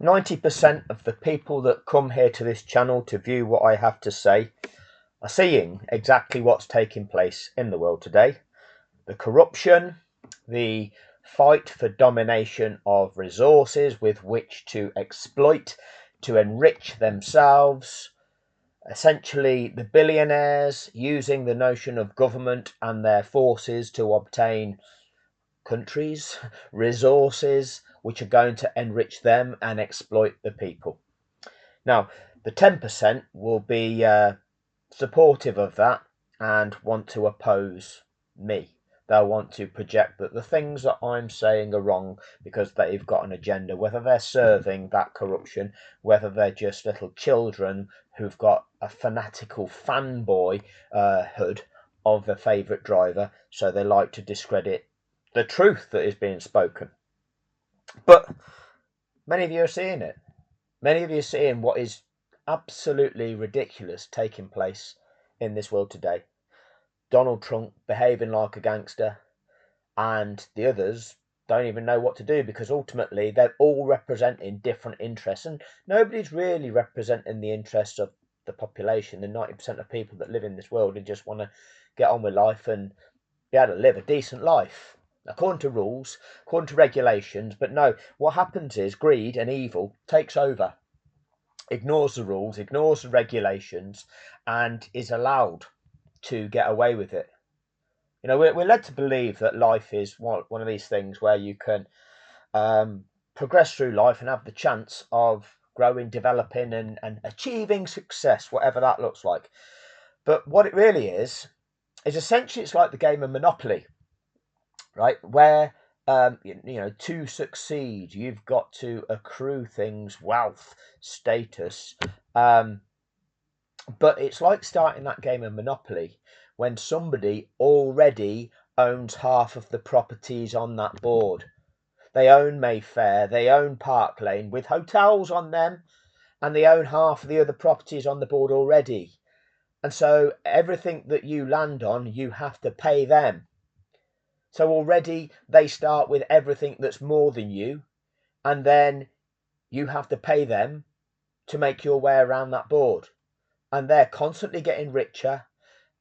90% of the people that come here to this channel to view what I have to say are seeing exactly what's taking place in the world today. The corruption, the fight for domination of resources with which to exploit, to enrich themselves. Essentially, the billionaires using the notion of government and their forces to obtain countries, resources which are going to enrich them and exploit the people. Now, the 10% will be supportive of that and want to oppose me. They'll want to project that the things that I'm saying are wrong because they've got an agenda, whether they're serving that corruption, whether they're just little children who've got a fanatical fanboy hood of the favourite driver, so they like to discredit the truth that is being spoken. But many of you are seeing it. Many of you are seeing what is absolutely ridiculous taking place in this world today. Donald Trump behaving like a gangster, and the others don't even know what to do because ultimately they're all representing different interests, and nobody's really representing the interests of the population, the 90% of people that live in this world and just want to get on with life and be able to live a decent life according to rules, according to regulations. But no, what happens is greed and evil takes over, ignores the rules, ignores the regulations, and is allowed to get away with it. You know, we're led to believe that life is one of these things where you can progress through life and have the chance of growing, developing, and achieving success, whatever that looks like. But what it really is essentially it's like the game of Monopoly, right? Where to succeed, you've got to accrue things, wealth, status. Um, but it's like starting that game of Monopoly when somebody already owns half of the properties on that board. They own Mayfair, they own Park Lane with hotels on them, and they own half of the other properties on the board already. And so everything that you land on, you have to pay them. So already they start with everything that's more than you, and then you have to pay them to make your way around that board. And they're constantly getting richer,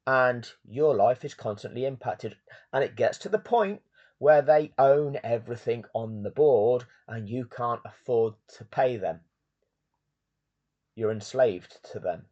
and your life is constantly impacted. And it gets to the point where they own everything on the board and you can't afford to pay them. You're enslaved to them.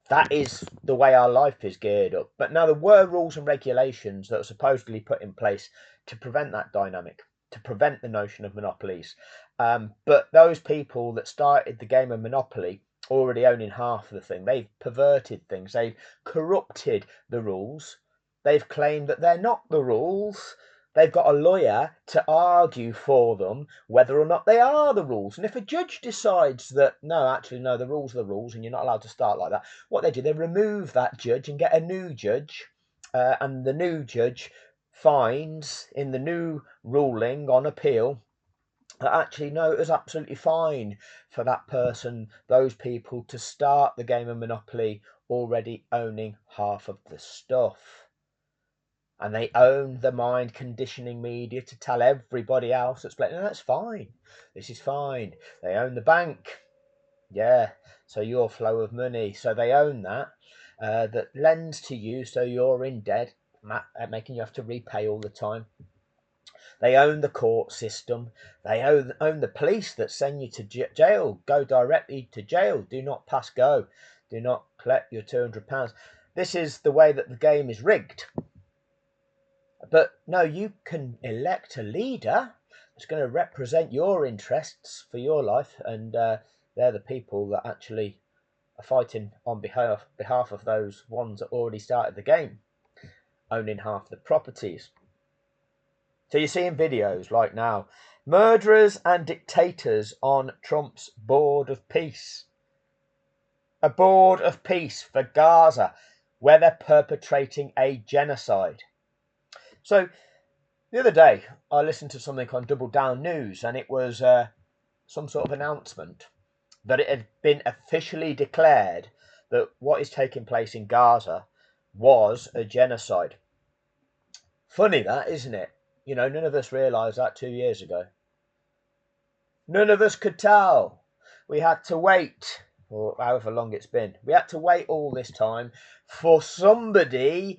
That is the way our life is geared up. But now there were rules and regulations that are supposedly put in place to prevent that dynamic, to prevent the notion of monopolies. But those people that started the game of Monopoly already owning half of the thing, they've perverted things, they've corrupted the rules, they've claimed that they're not the rules. They've got a lawyer to argue for them whether or not they are the rules. And if a judge decides that, no, actually, no, the rules are the rules and you're not allowed to start like that, what they do, they remove that judge and get a new judge. And the new judge finds in the new ruling on appeal that actually, no, it was absolutely fine for that person, those people, to start the game of Monopoly already owning half of the stuff. And they own the mind conditioning media to tell everybody else that's playing, no, that's fine. This is fine. They own the bank. Yeah. So your flow of money. So they own that. That lends to you. So you're in debt, making you have to repay all the time. They own the court system. They own the police that send you to jail. Go directly to jail. Do not pass go. Do not collect your £200. This is the way that the game is rigged. But no, you can elect a leader that's going to represent your interests for your life, and they're the people that actually are fighting on behalf of those ones that already started the game, owning half the properties. So you're seeing videos like now, murderers and dictators on Trump's board of peace. A board of peace for Gaza, where they're perpetrating a genocide. So the other day, I listened to something on Double Down News, and it was some sort of announcement that it had been officially declared that what is taking place in Gaza was a genocide. Funny that, isn't it? You know, none of us realised that 2 years ago. None of us could tell. We had to wait, or however long it's been. We had to wait all this time for somebody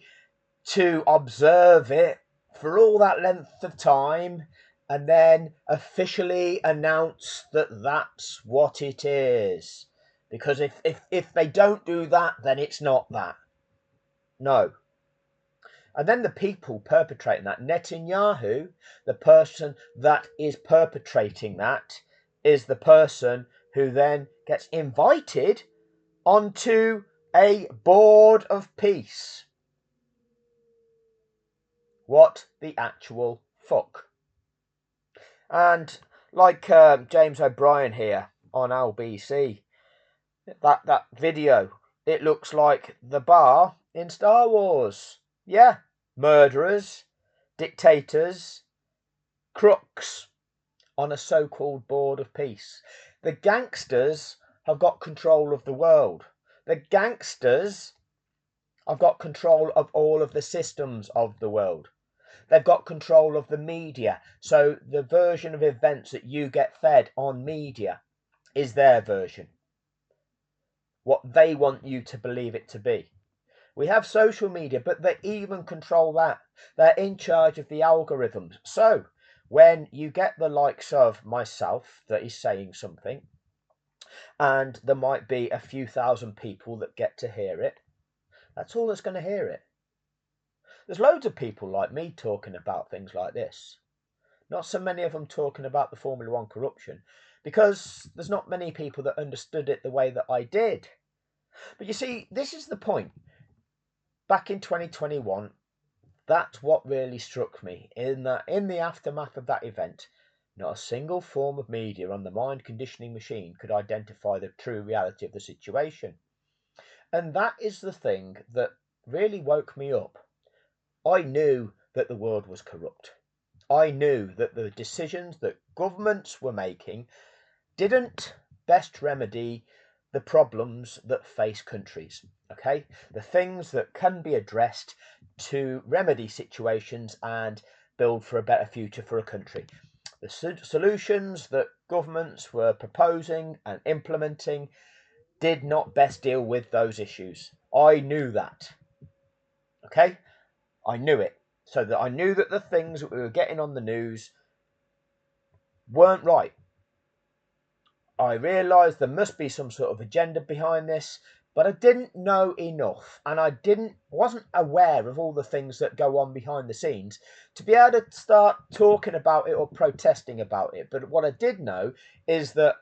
to observe it for all that length of time and then officially announce that that's what it is. Because if they don't do that, then it's not that. No. And then the people perpetrating that, Netanyahu, the person that is perpetrating that, is the person who then gets invited onto a board of peace. What the actual fuck? And like James O'Brien here on LBC, that video, it looks like the bar in Star Wars. Yeah, murderers, dictators, crooks on a so-called board of peace. The gangsters have got control of the world. The gangsters have got control of all of the systems of the world. They've got control of the media. So the version of events that you get fed on media is their version. What they want you to believe it to be. We have social media, but they even control that. They're in charge of the algorithms. So when you get the likes of myself that is saying something, and there might be a few thousand people that get to hear it, that's all that's going to hear it. There's loads of people like me talking about things like this. Not so many of them talking about the Formula One corruption, because there's not many people that understood it the way that I did. But you see, this is the point. Back in 2021, that's what really struck me, in that in the aftermath of that event, not a single form of media on the mind conditioning machine could identify the true reality of the situation. And that is the thing that really woke me up. I knew that the world was corrupt. I knew that the decisions that governments were making didn't best remedy the problems that face countries. Okay, the things that can be addressed to remedy situations and build for a better future for a country. The solutions that governments were proposing and implementing did not best deal with those issues. I knew that. Okay, I knew it. So that I knew that the things that we were getting on the news weren't right. I realised there must be some sort of agenda behind this, but I didn't know enough, and I wasn't aware of all the things that go on behind the scenes to be able to start talking about it or protesting about it. But what I did know is that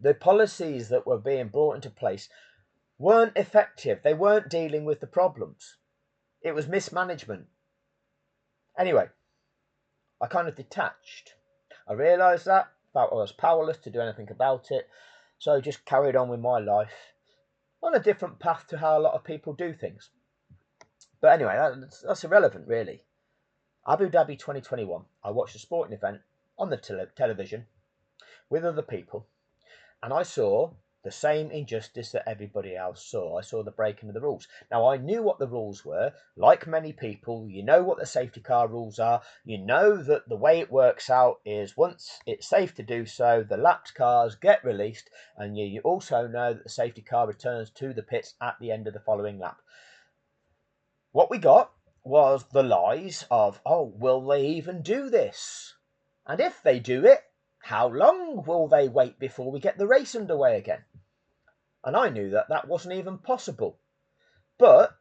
the policies that were being brought into place weren't effective. They weren't dealing with the problems. It was mismanagement. Anyway, I kind of detached. I realised that, felt I was powerless to do anything about it, so I just carried on with my life on a different path to how a lot of people do things. But anyway, that's irrelevant, really. Abu Dhabi 2021, I watched a sporting event on the television with other people, and I saw the same injustice that everybody else saw. I saw the breaking of the rules. Now, I knew what the rules were. Like many people, you know what the safety car rules are. You know that the way it works out is once it's safe to do so, the lapped cars get released, and you also know that the safety car returns to the pits at the end of the following lap. What we got was the lies of, oh, will they even do this? And if they do it, how long will they wait before we get the race underway again? And I knew that that wasn't even possible. But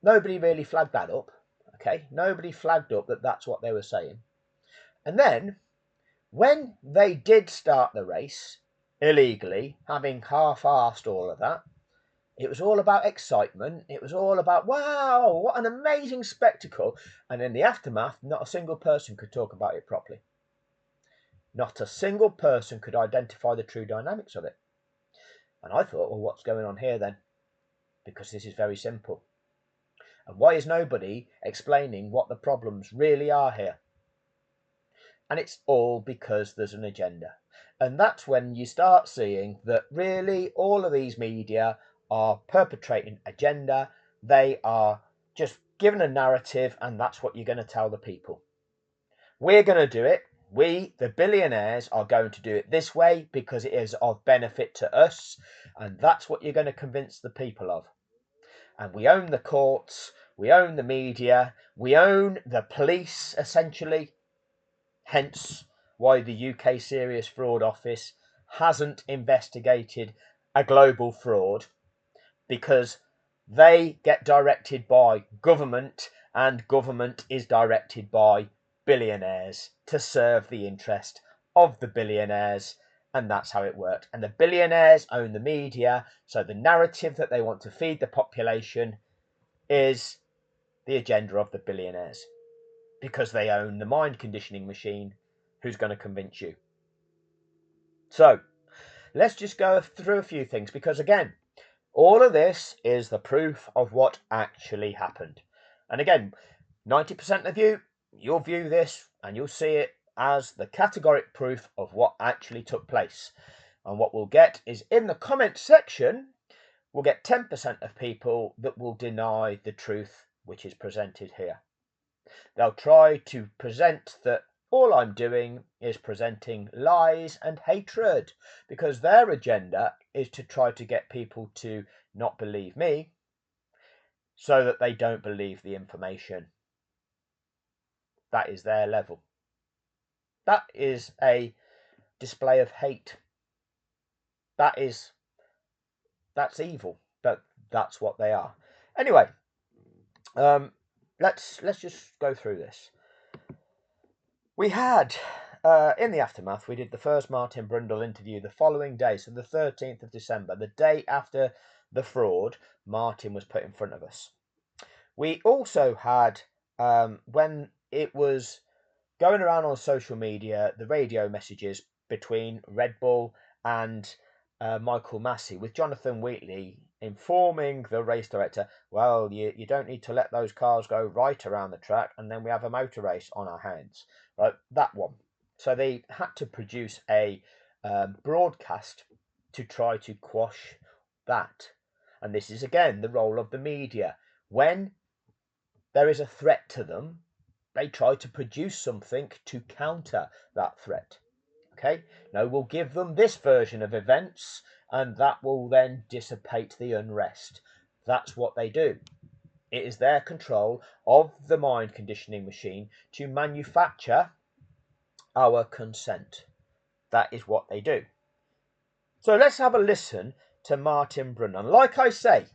nobody really flagged that up. Okay, nobody flagged up that that's what they were saying. And then, when they did start the race, illegally, having half-arsed all of that, it was all about excitement. It was all about, wow, what an amazing spectacle. And in the aftermath, not a single person could talk about it properly. Not a single person could identify the true dynamics of it. And I thought, well, what's going on here then? Because this is very simple. And why is nobody explaining what the problems really are here? And it's all because there's an agenda. And that's when you start seeing that really all of these media are perpetrating agenda. They are just given a narrative, and that's what you're going to tell the people. We're going to do it. We, the billionaires, are going to do it this way because it is of benefit to us, and that's what you're going to convince the people of. And we own the courts, we own the media, we own the police, essentially. Hence why the UK Serious Fraud Office hasn't investigated a global fraud, because they get directed by government, and government is directed by billionaires to serve the interest of the billionaires, and that's how it worked. And the billionaires own the media, so the narrative that they want to feed the population is the agenda of the billionaires, because they own the mind conditioning machine. Who's going to convince you? So let's just go through a few things, because again, all of this is the proof of what actually happened. And again, 90% of you'll view this and you'll see it as the categoric proof of what actually took place. And what we'll get is, in the comment section, we'll get 10% of people that will deny the truth which is presented here. They'll try to present that all I'm doing is presenting lies and hatred, because their agenda is to try to get people to not believe me so that they don't believe the information. That is their level. That is a display of hate. That's evil. That's what they are. Anyway, let's just go through this. We had, in the aftermath, we did the first Martin Brundle interview the following day, so the 13th of December, the day after the fraud, Martin was put in front of us. We also had, when it was going around on social media, the radio messages between Red Bull and Michael Massey, with Jonathan Wheatley informing the race director, well, you don't need to let those cars go right around the track, and then we have a motor race on our hands. Right, that one. So they had to produce a broadcast to try to quash that. And this is, again, the role of the media. When there is a threat to them, they try to produce something to counter that threat. Okay, now we'll give them this version of events, and that will then dissipate the unrest. That's what they do. It is their control of the mind conditioning machine to manufacture our consent. That is what they do. So let's have a listen to Martin Brundle. Like I say,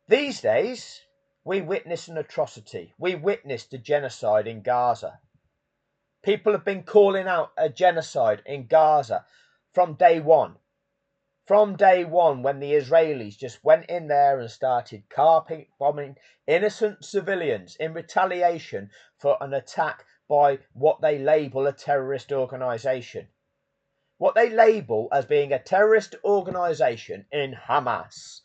these days we witness an atrocity. We witnessed a genocide in Gaza. People have been calling out a genocide in Gaza from day one. From day one, when the Israelis just went in there and started carpet bombing innocent civilians in retaliation for an attack by what they label a terrorist organisation. What they label as being a terrorist organisation in Hamas.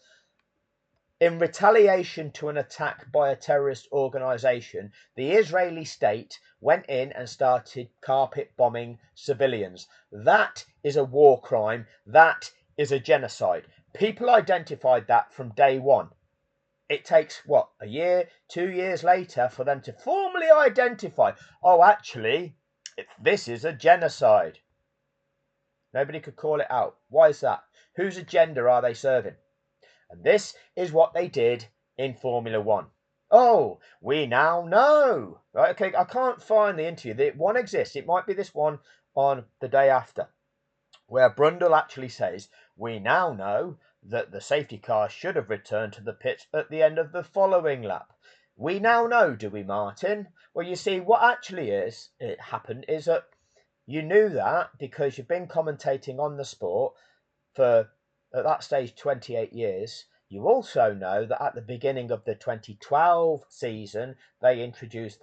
In retaliation to an attack by a terrorist organisation, the Israeli state went in and started carpet bombing civilians. That is a war crime. That is a genocide. People identified that from day one. It takes, what, a year, 2 years later for them to formally identify, oh, actually, this is a genocide. Nobody could call it out. Why is that? Whose agenda are they serving? And this is what they did in Formula One. Oh, we now know. Right, okay, I can't find the interview. The one exists. It might be this one on the day after, where Brundle actually says, we now know that the safety car should have returned to the pit at the end of the following lap. We now know, do we, Martin? Well, you see, what actually happened is that you knew that because you've been commentating on the sport for, at that stage, 28 years. You also know that at the beginning of the 2012 season, they reintroduced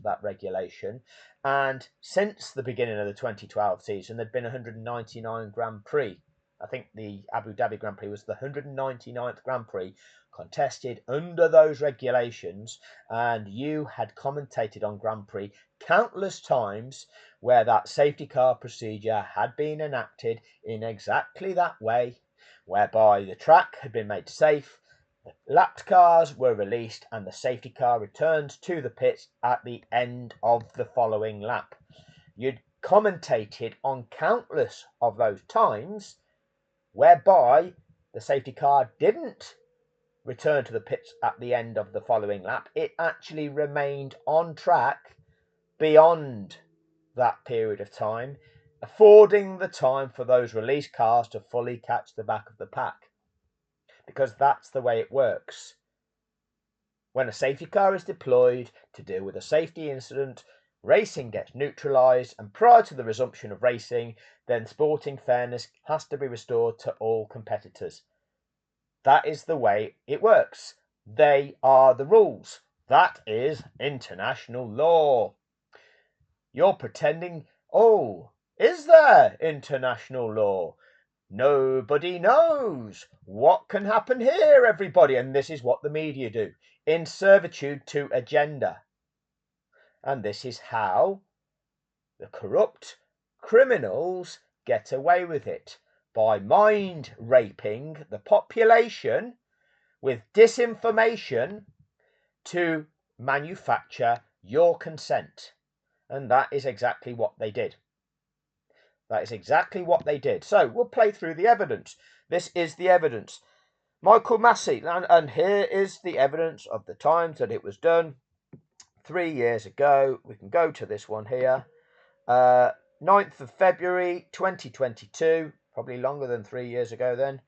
that regulation. And since the beginning of the 2012 season, there'd been 199 Grand Prix. I think the Abu Dhabi Grand Prix was the 199th Grand Prix contested under those regulations. And you had commentated on Grand Prix countless times where that safety car procedure had been enacted in exactly that way, whereby the track had been made safe, Lapped cars were released and the safety car returned to the pits at the end of the following lap. You'd commentated on countless of those times whereby the safety car didn't return to the pits at the end of the following lap. It actually remained on track beyond that period of time, affording the time for those released cars to fully catch the back of the pack. Because that's the way it works. When a safety car is deployed to deal with a safety incident, racing gets neutralised, and prior to the resumption of racing, then sporting fairness has to be restored to all competitors. That is the way it works. They are the rules. That is international law. You're pretending, oh, is there international law? Nobody knows. What can happen here, everybody? And this is what the media do. In servitude to agenda. And this is how the corrupt criminals get away with it. By mind raping the population with disinformation to manufacture your consent. And that is exactly what they did. That is exactly what they did. So we'll play through the evidence. This is the evidence. Michael Massey, and here is the evidence of the times that it was done 3 years ago. We can go to this one here. 9th of February 2022, probably longer than 3 years ago then.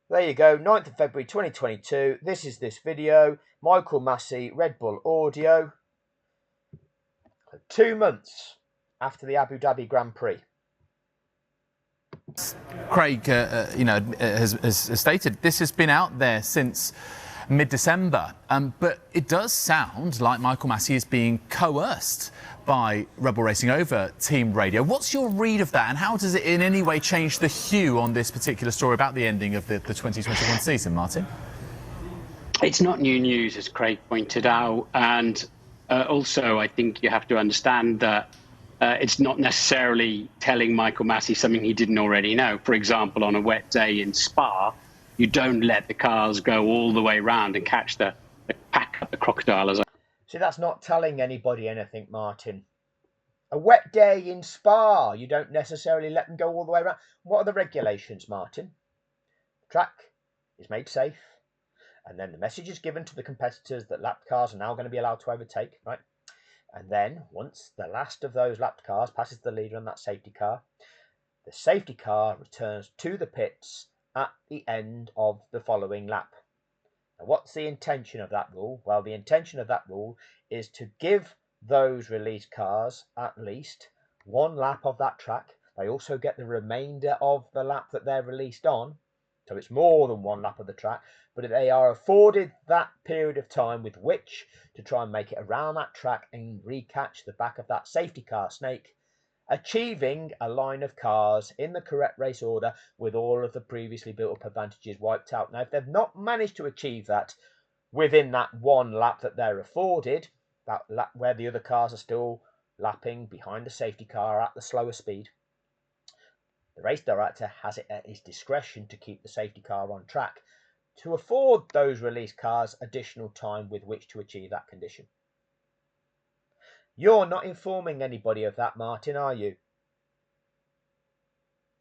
There you go, 9th of February 2022. This is this video. Michael Massey, Red Bull Audio. 2 months after the Abu Dhabi Grand Prix. Craig, has stated this has been out there since mid-December, but it does sound like Michael Massey is being coerced by Red Bull Racing over team radio. What's your read of that, and how does it in any way change the hue on this particular story about the ending of the 2021 season, Martin? It's not new news, as Craig pointed out, and also I think you have to understand that it's not necessarily telling Michael Massey something he didn't already know. For example, on a wet day in Spa, you don't let the cars go all the way round and catch the pack up the crocodile. See, that's not telling anybody anything, Martin. A wet day in Spa, you don't necessarily let them go all the way around. What are the regulations, Martin? The track is made safe, and then the message is given to the competitors that lapped cars are now going to be allowed to overtake, right? And then, once the last of those lapped cars passes the leader on that safety car, the safety car returns to the pits at the end of the following lap. Now, what's the intention of that rule? Well, the intention of that rule is to give those released cars at least one lap of that track. They also get the remainder of the lap that they're released on. So it's more than one lap of the track, but they are afforded that period of time with which to try and make it around that track and recatch the back of that safety car snake, achieving a line of cars in the correct race order with all of the previously built up advantages wiped out. Now, if they've not managed to achieve that within that one lap that they're afforded, that lap where the other cars are still lapping behind the safety car at the slower speed, the race director has it at his discretion to keep the safety car on track to afford those released cars additional time with which to achieve that condition. You're not informing anybody of that, Martin, are you?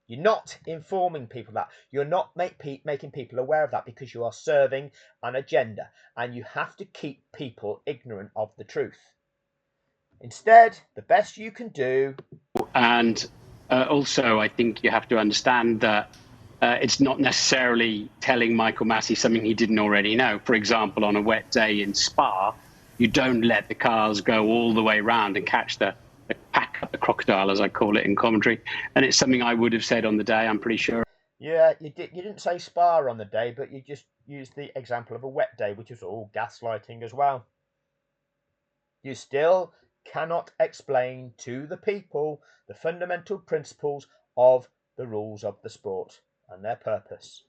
You're not informing people that. You're not making people aware of that because you are serving an agenda and you have to keep people ignorant of the truth. Instead, the best you can do... And also, I think you have to understand that it's not necessarily telling Michael Massey something he didn't already know. For example, on a wet day in Spa, you don't let the cars go all the way round and catch the pack up the crocodile, as I call it in commentary. And it's something I would have said on the day, I'm pretty sure. Yeah, you didn't say Spa on the day, but you just used the example of a wet day, which is all gaslighting as well. You still cannot explain to the people the fundamental principles of the rules of the sport and their purpose.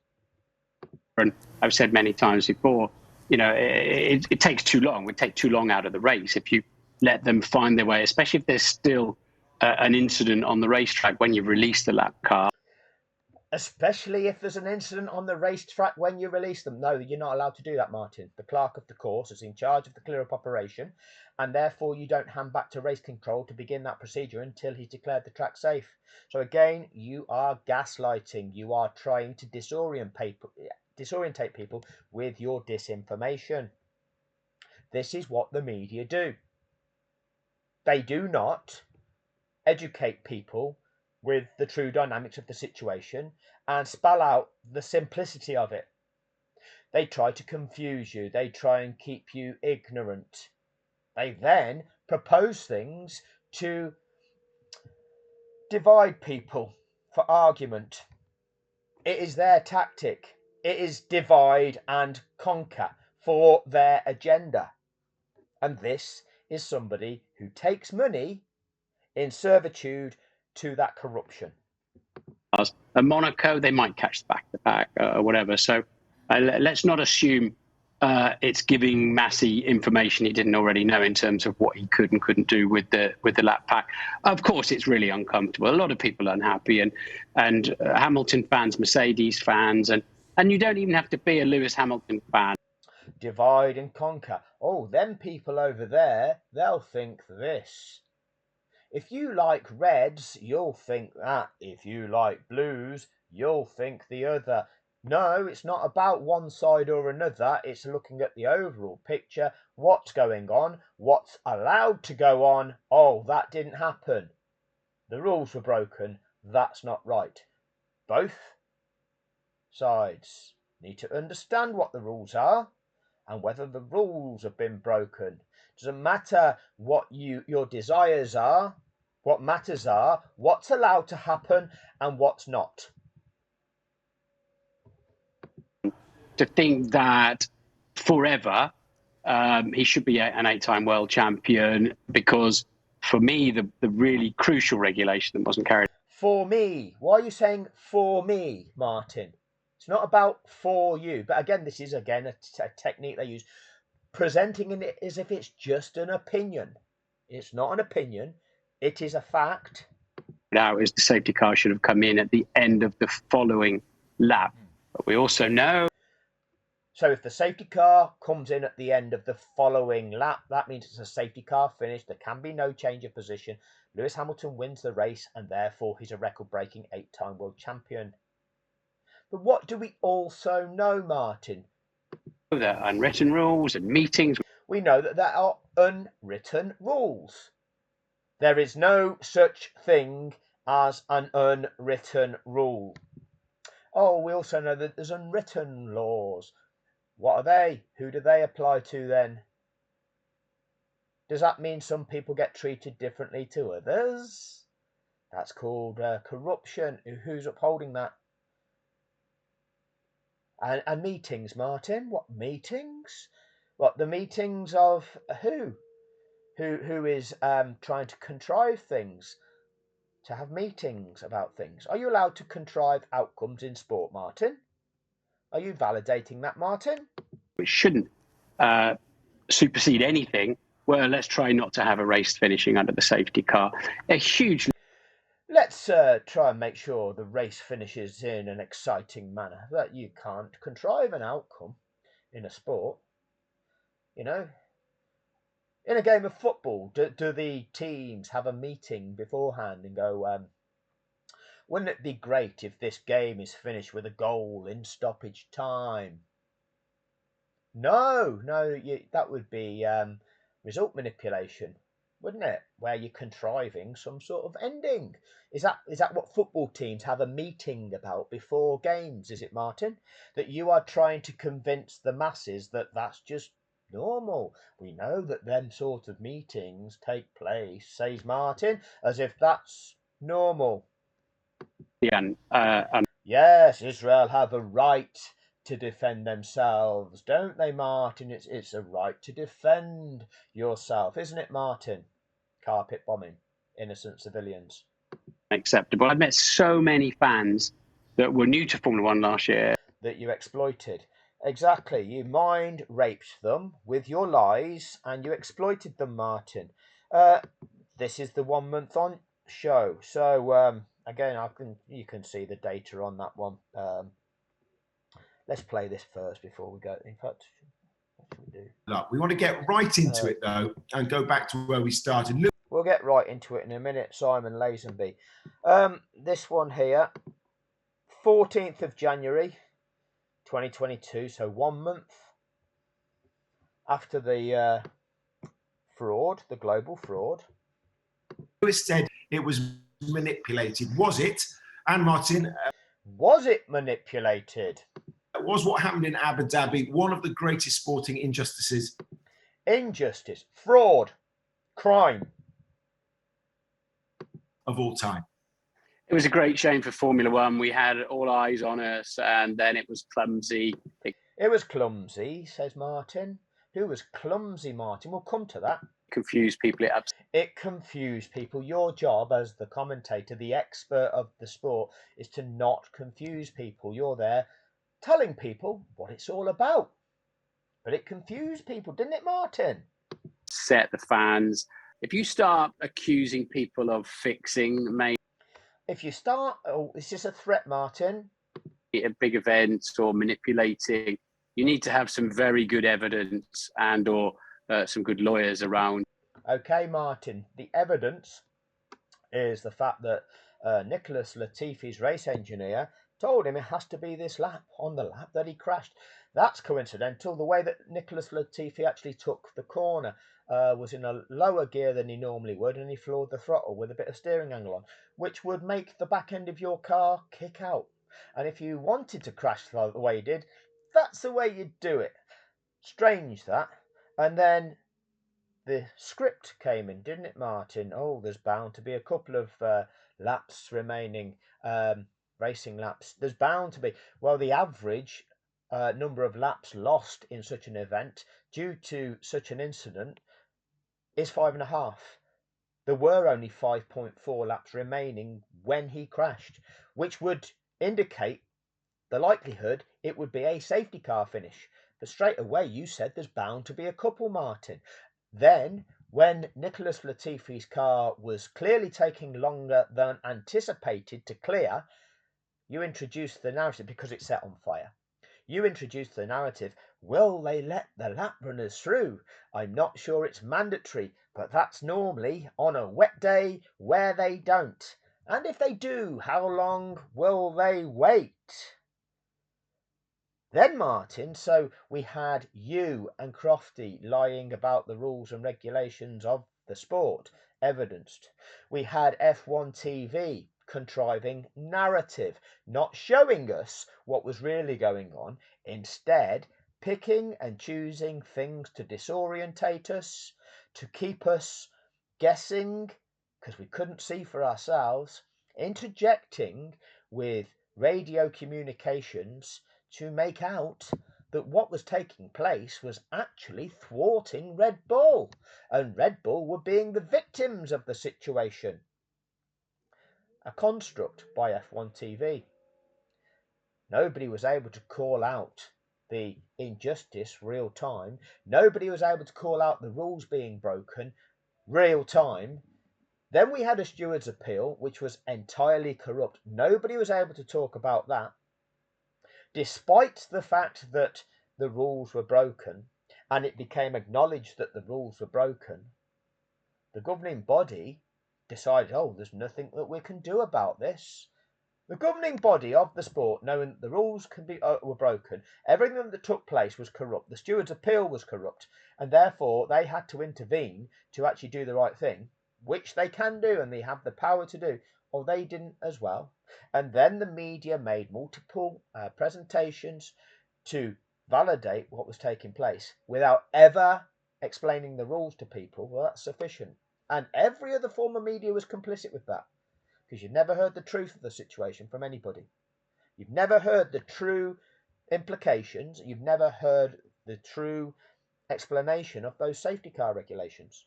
And I've said many times before, you know, it takes too long. It would take too long out of the race if you let them find their way, especially if there's still an incident on the racetrack when you release the lap car. Especially if there's an incident on the racetrack when you release them. No, you're not allowed to do that, Martin. The clerk of the course is in charge of the clear-up operation, and therefore you don't hand back to race control to begin that procedure until he's declared the track safe. So again, you are gaslighting. You are trying to disorientate people with your disinformation. This is what the media do. They do not educate people with the true dynamics of the situation and spell out the simplicity of it. They try to confuse you. They try and keep you ignorant. They then propose things to divide people for argument. It is their tactic. It is divide and conquer for their agenda. And this is somebody who takes money in servitude to that corruption. And Monaco, they might catch the back of the pack or whatever. So let's not assume it's giving Massey information he didn't already know in terms of what he could and couldn't do with the lap pack. Of course, it's really uncomfortable. A lot of people are unhappy, and Hamilton fans, Mercedes fans, and you don't even have to be a Lewis Hamilton fan. Divide and conquer. Oh, them people over there, they'll think this. If you like reds, you'll think that. If you like blues, you'll think the other. No, it's not about one side or another. It's looking at the overall picture. What's going on? What's allowed to go on? Oh, that didn't happen. The rules were broken. That's not right. Both sides need to understand what the rules are and whether the rules have been broken. Doesn't matter what your desires are. What matters are what's allowed to happen and what's not. To think that forever he should be an 8-time world champion, because for me the really crucial regulation that wasn't carried. For me. Why are you saying for me, Martin? It's not about for you. But again, this is again a technique they use, presenting it as if it's just an opinion. It's not an opinion. It is a fact. Now is the safety car should have come in at the end of the following lap. But we also know. So if the safety car comes in at the end of the following lap, that means it's a safety car finish. There can be no change of position. Lewis Hamilton wins the race, and therefore he's a record-breaking 8-time world champion. But what do we also know, Martin? There are unwritten rules and meetings. We know that there are unwritten rules. There is no such thing as an unwritten rule. Oh, we also know that there's unwritten laws. What are they? Who do they apply to then? Does that mean some people get treated differently to others? That's called corruption. Who's upholding that? And meetings, Martin? What meetings? What, the meetings of who? Who is trying to contrive things, to have meetings about things? Are you allowed to contrive outcomes in sport, Martin? Are you validating that, Martin? Which shouldn't supersede anything. Well, let's try not to have a race finishing under the safety car. A huge. Let's try and make sure the race finishes in an exciting manner. That you can't contrive an outcome in a sport. You know, in a game of football, do the teams have a meeting beforehand and go, wouldn't it be great if this game is finished with a goal in stoppage time? No, that would be result manipulation, wouldn't it? Where you're contriving some sort of ending. Is that what football teams have a meeting about before games? Is it, Martin? That you are trying to convince the masses that that's just normal. We know that them sort of meetings take place, says Martin, as if that's normal. Yes, Israel have a right to defend themselves, don't they, Martin? It's a right to defend yourself, isn't it, Martin? Carpet bombing innocent civilians. Acceptable. I've met so many fans that were new to Formula One last year. That you exploited. Exactly. You mind raped them with your lies and you exploited them, Martin. This is the 1 month on show. So Again, you can see the data on that one. Let's play this first before we go. In fact, what should we do? We want to get right into it though, and go back to where we started. We'll get right into it in a minute, Simon Lazenby. This one here, 14th of January, 2022. So 1 month after the fraud, the global fraud. Lewis said it was manipulated. Was it? And Martin, was it manipulated? Was what happened in Abu Dhabi one of the greatest sporting injustices? Injustice, fraud, crime of all time. It was a great shame for Formula One. We had all eyes on us, and then it was clumsy. It was clumsy, says Martin. Who was clumsy, Martin? We'll come to that. Confused people. It confused people. Your job as the commentator, the expert of the sport, is to not confuse people. You're there telling people what it's all about. But it confused people, didn't it, Martin? Set the fans. If you start accusing people of fixing, maybe. If you start, is this a threat, Martin? At big events or manipulating, you need to have some very good evidence and or some good lawyers around. Okay, Martin. The evidence is the fact that Nicholas Latifi's race engineer told him it has to be this lap, on the lap that he crashed. That's coincidental. The way that Nicholas Latifi actually took the corner was in a lower gear than he normally would, and he floored the throttle with a bit of steering angle on, which would make the back end of your car kick out. And if you wanted to crash the way he did, that's the way you'd do it. Strange that. And then the script came in, didn't it, Martin? Oh, there's bound to be a couple of laps remaining, racing laps. There's bound to be. Well, the average number of laps lost in such an event due to such an incident is 5.5. There were only 5.4 laps remaining when he crashed, which would indicate the likelihood it would be a safety car finish. But straight away you said there's bound to be a couple, Martin. Then, when Nicholas Latifi's car was clearly taking longer than anticipated to clear, you introduced the narrative, because it set on fire. You introduced the narrative, will they let the lap runners through? I'm not sure it's mandatory, but that's normally on a wet day where they don't. And if they do, how long will they wait? Then, Martin, so we had you and Crofty lying about the rules and regulations of the sport, evidenced. We had F1 TV contriving narrative, not showing us what was really going on, instead picking and choosing things to disorientate us, to keep us guessing, because we couldn't see for ourselves, interjecting with radio communications to make out that what was taking place was actually thwarting Red Bull, and Red Bull were being the victims of the situation. A construct by F1 TV. Nobody was able to call out the injustice real time. Nobody was able to call out the rules being broken real time. Then we had a steward's appeal, which was entirely corrupt. Nobody was able to talk about that. Despite the fact that the rules were broken, and it became acknowledged that the rules were broken, the governing body decided, oh, there's nothing that we can do about this. The governing body of the sport, knowing that the rules were broken, everything that took place was corrupt. The steward's appeal was corrupt, and therefore they had to intervene to actually do the right thing, which they can do and they have the power to do, or they didn't as well. And then the media made multiple presentations to validate what was taking place without ever explaining the rules to people. Well, that's sufficient. And every other form of media was complicit with that, because you've never heard the truth of the situation from anybody. You've never heard the true implications. You've never heard the true explanation of those safety car regulations.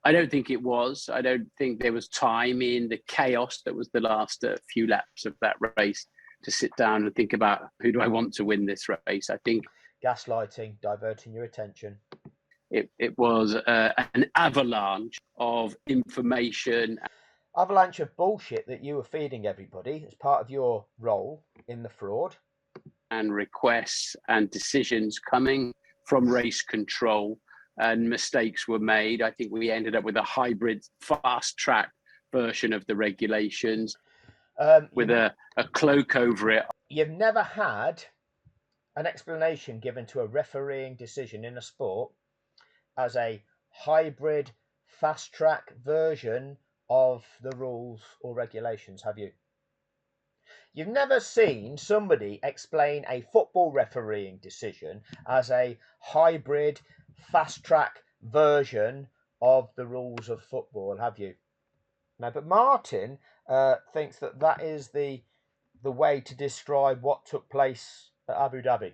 I don't think it was. I don't think there was time in the chaos that was the last few laps of that race to sit down and think about, who do I want to win this race? I think gaslighting, diverting your attention. It was an avalanche of information. avalanche of bullshit that you were feeding everybody as part of your role in the fraud. And requests and decisions coming from race control, and mistakes were made. I think we ended up with a hybrid fast track version of the regulations with a cloak over it. You've never had an explanation given to a refereeing decision in a sport as a hybrid fast track version of the rules or regulations, have you? You've never seen somebody explain a football refereeing decision as a hybrid fast track version of the rules of football, have you? No, but Martin thinks that that is the way to describe what took place at Abu Dhabi.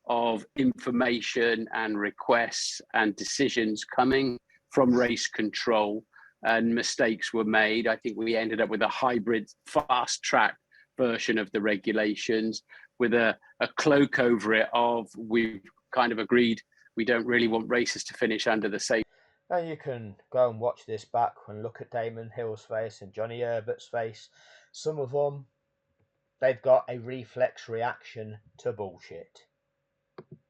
Of information and requests and decisions coming from race control, and mistakes were made. I think we ended up with a hybrid fast track version of the regulations with a cloak over it of we've kind of agreed we don't really want races to finish under the same. And you can go and watch this back and look at Damon Hill's face and Johnny Herbert's face. Some of them, they've got a reflex reaction to bullshit.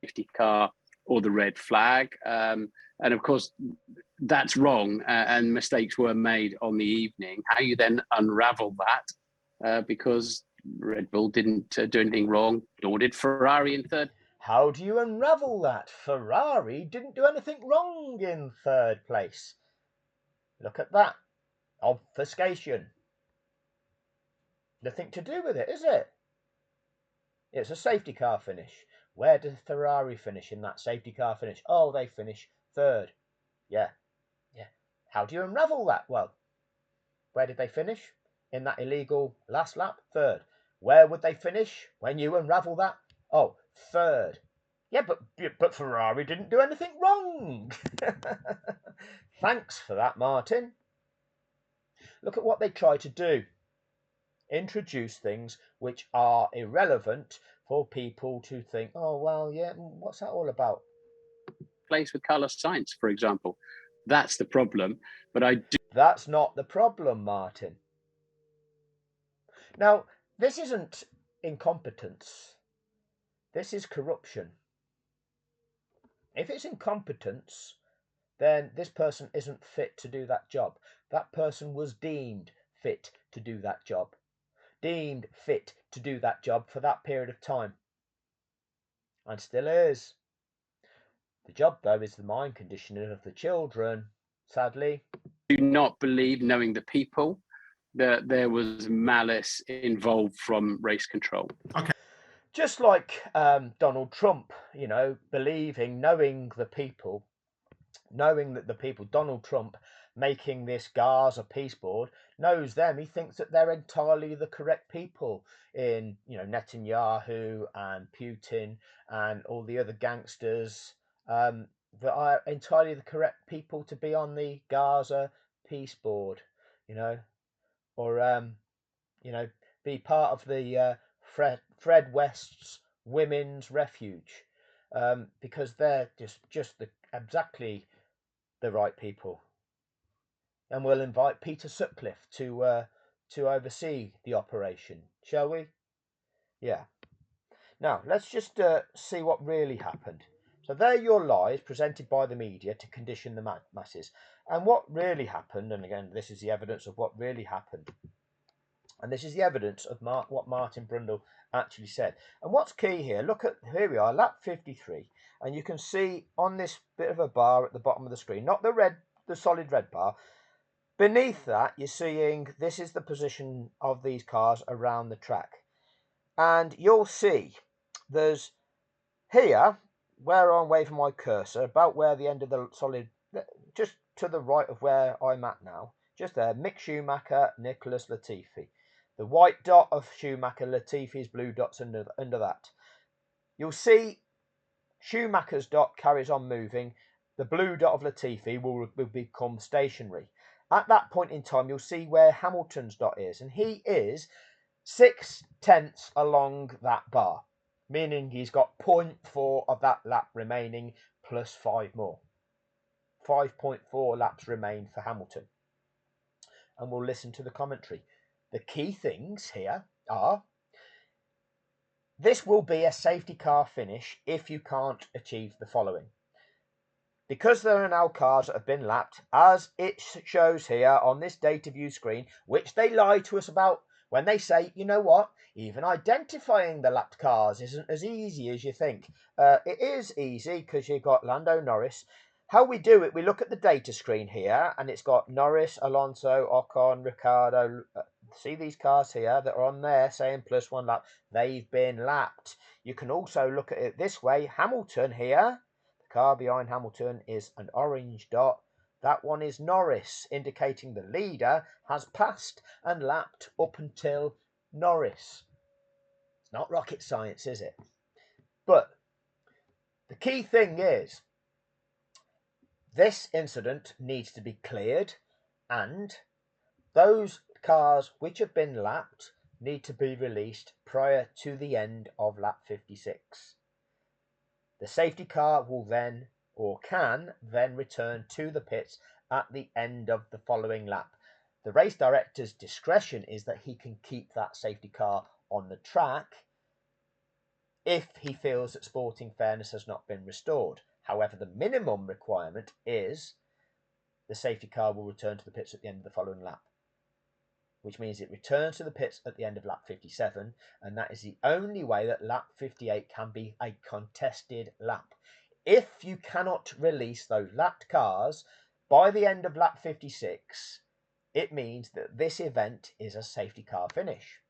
Safety car or the red flag. And of course, that's wrong, and mistakes were made on the evening. How you then unravel that, because Red Bull didn't do anything wrong, nor did Ferrari in third. How do you unravel that? Ferrari didn't do anything wrong in third place. Look at that. Obfuscation. Nothing to do with it, is it? It's a safety car finish. Where did Ferrari finish in that safety car finish? Oh, they finish third. Yeah. How do you unravel that? Well, where did they finish? In that illegal last lap? Third. Where would they finish when you unravel that? Oh, third. Yeah, but Ferrari didn't do anything wrong. Thanks for that, Martin. Look at what they try to do. Introduce things which are irrelevant for people to think, oh, well, yeah, what's that all about? Place with Carlos Sainz, for example. That's the problem. But That's not the problem, Martin. Now, this isn't incompetence. This is corruption. If it's incompetence, then this person isn't fit to do that job. That person was deemed fit to do that job. Deemed fit to do that job for that period of time. And still is. The job, though, is the mind conditioning of the children, sadly. do not believe, knowing the people, that there was malice involved from race control. Okay. Just like Donald Trump, believing, knowing the people, knowing that the people, Donald Trump, making this Gaza peace board, knows them. He thinks that they're entirely the correct people in, Netanyahu and Putin and all the other gangsters that are entirely the correct people to be on the Gaza peace board, or be part of the Fred West's women's refuge, because they're just exactly the right people. And we'll invite Peter Sutcliffe to oversee the operation, shall we? Yeah. Now let's just see what really happened. So there are your lies presented by the media to condition the masses. And what really happened, and again, this is the evidence of what really happened. And this is the evidence of what Martin Brundle actually said. And what's key here, here we are, lap 53. And you can see on this bit of a bar at the bottom of the screen, not the solid red bar. Beneath that, you're seeing this is the position of these cars around the track. And you'll see there's here, where I'm waving my cursor, about where the end of the solid, just to the right of where I'm at now, just there, Mick Schumacher, Nicholas Latifi. The white dot of Schumacher, Latifi's blue dots under that. You'll see Schumacher's dot carries on moving. The blue dot of Latifi will become stationary. At that point in time, you'll see where Hamilton's dot is, and he is 6/10 along that bar, meaning he's got 0.4 of that lap remaining plus 5 more. 5.4 laps remain for Hamilton. and we'll listen to the commentary. The key things here are: this will be a safety car finish if you can't achieve the following. Because there are now cars that have been lapped, as it shows here on this data view screen, which they lie to us about when they say, you know what, even identifying the lapped cars isn't as easy as you think. It is easy because you've got Lando Norris. How we do it, we look at the data screen here, and it's got Norris, Alonso, Ocon, Ricciardo. See these cars here that are on there saying +1 lap? They've been lapped. You can also look at it this way. Hamilton here, the car behind Hamilton is an orange dot. That one is Norris, indicating the leader has passed and lapped up until Norris. It's not rocket science, is it? But the key thing is, this incident needs to be cleared, and those cars which have been lapped need to be released prior to the end of lap 56. The safety car will then, or can then, return to the pits at the end of the following lap. The race director's discretion is that he can keep that safety car on the track if he feels that sporting fairness has not been restored. However, the minimum requirement is the safety car will return to the pits at the end of the following lap, which means it returns to the pits at the end of lap 57, and that is the only way that lap 58 can be a contested lap. If you cannot release those lapped cars by the end of lap 56, it means that this event is a safety car finish.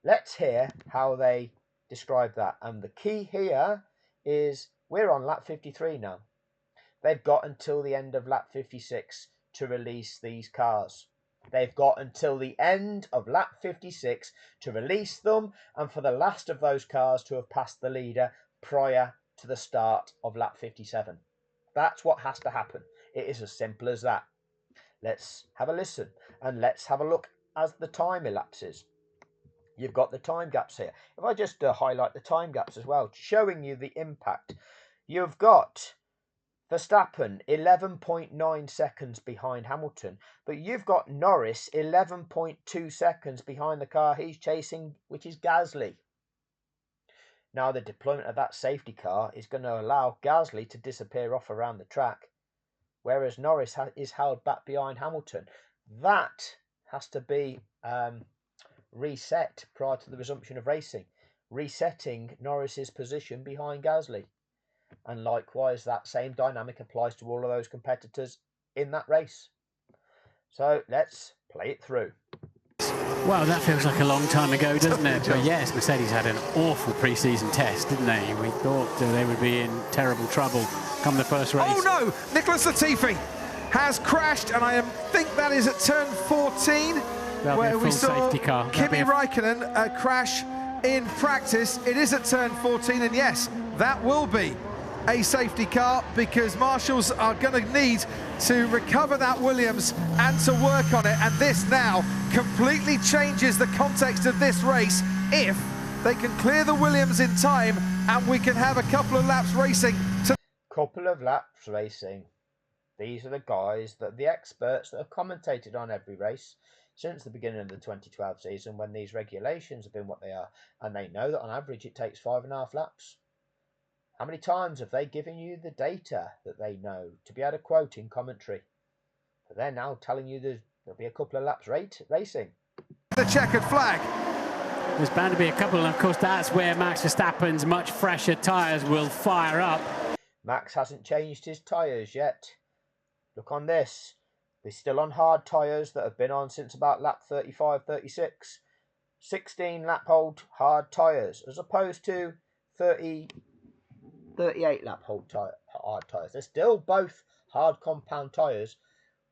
Let's hear how they describe that, and the key here is we're on lap 53 now. They've got until the end of lap 56 to release these cars. They've got until the end of lap 56 to release them, and for the last of those cars to have passed the leader prior to the start of lap 57. That's what has to happen. It is as simple as that. Let's have a listen, and let's have a look as the time elapses. You've got the time gaps here. If I just highlight the time gaps as well, showing you the impact. You've got Verstappen 11.9 seconds behind Hamilton, but you've got Norris 11.2 seconds behind the car he's chasing, which is Gasly. Now the deployment of that safety car is going to allow Gasly to disappear off around the track, whereas Norris is held back behind Hamilton. That has to be reset prior to the resumption of racing, resetting Norris's position behind Gasly. And likewise, that same dynamic applies to all of those competitors in that race. So let's play it through. Well, that feels like a long time ago, doesn't it? But yes, Mercedes had an awful pre-season test, didn't they? We thought they would be in terrible trouble come the first race. Oh no! Nicholas Latifi has crashed, and I think that is at turn 14, where we saw Kimi Raikkonen crash in practice. It is at turn 14, and yes, that will be a safety car, because marshals are going to need to recover that Williams and to work on it, and this now completely changes the context of this race if they can clear the Williams in time and we can have a couple of laps racing. Couple of laps racing. These are the guys, the experts that have commentated on every race since the beginning of the 2012 season, when these regulations have been what they are, and they know that on average it takes 5.5 laps. How many times have they given you the data that they know to be able to quote in commentary? But they're now telling you there'll be a couple of laps racing. The checkered flag. There's bound to be a couple, and of course that's where Max Verstappen's much fresher tyres will fire up. Max hasn't changed his tyres yet. Look on this. They're still on hard tyres that have been on since about lap 35, 36. 16 lap old hard tyres, as opposed to 38 lap hard tyres. They're still both hard compound tyres.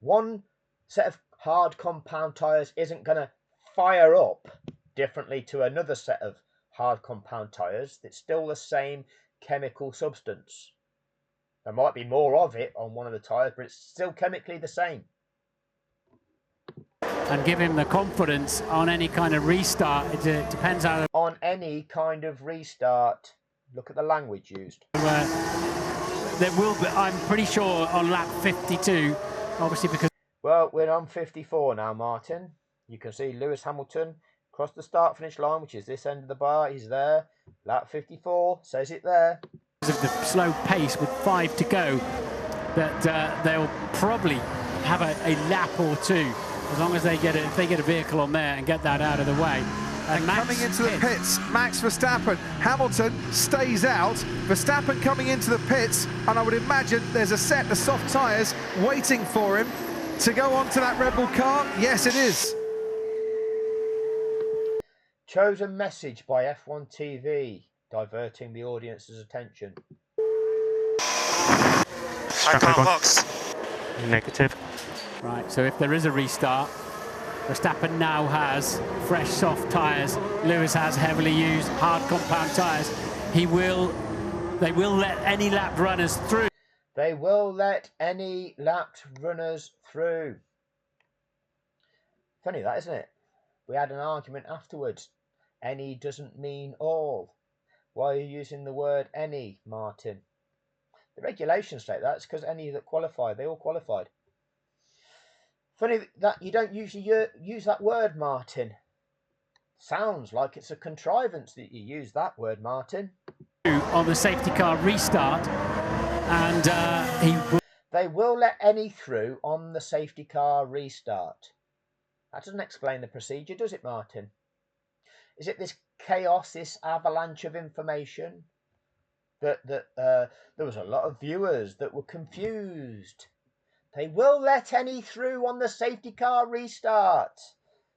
One set of hard compound tyres isn't going to fire up differently to another set of hard compound tyres. It's still the same chemical substance. There might be more of it on one of the tyres, but it's still chemically the same. And give him the confidence on any kind of restart. It depends how... On any kind of restart. Look at the language used. There will be, I'm pretty sure, on lap 52, obviously, because... Well, we're on 54 now, Martin. You can see Lewis Hamilton across the start-finish line, which is this end of the bar. He's there. Lap 54, says it there. Because of the slow pace with 5 to go, that they'll probably have a lap or two, as long as they get if they get a vehicle on there and get that out of the way. And coming into the pits, Max Verstappen. Hamilton stays out. Verstappen coming into the pits, and I would imagine there's a set of soft tyres waiting for him to go onto that Red Bull car. Yes, it is. Chosen message by F1 TV, diverting the audience's attention. Box. Negative. Right, so if there is a restart, Verstappen now has fresh soft tyres. Lewis has heavily used hard compound tyres. They will let any lapped runners through. They will let any lapped runners through. Funny that, isn't it? We had an argument afterwards. Any doesn't mean all. Why are you using the word any, Martin? The regulations state that. It's because any that qualified, they all qualified. Funny that you don't usually use that word, Martin. Sounds like it's a contrivance that you use that word, Martin. On the safety car restart, and they will let any through on the safety car restart. That doesn't explain the procedure, does it, Martin? Is it this chaos, this avalanche of information that there was a lot of viewers that were confused? They will let any through on the safety car restart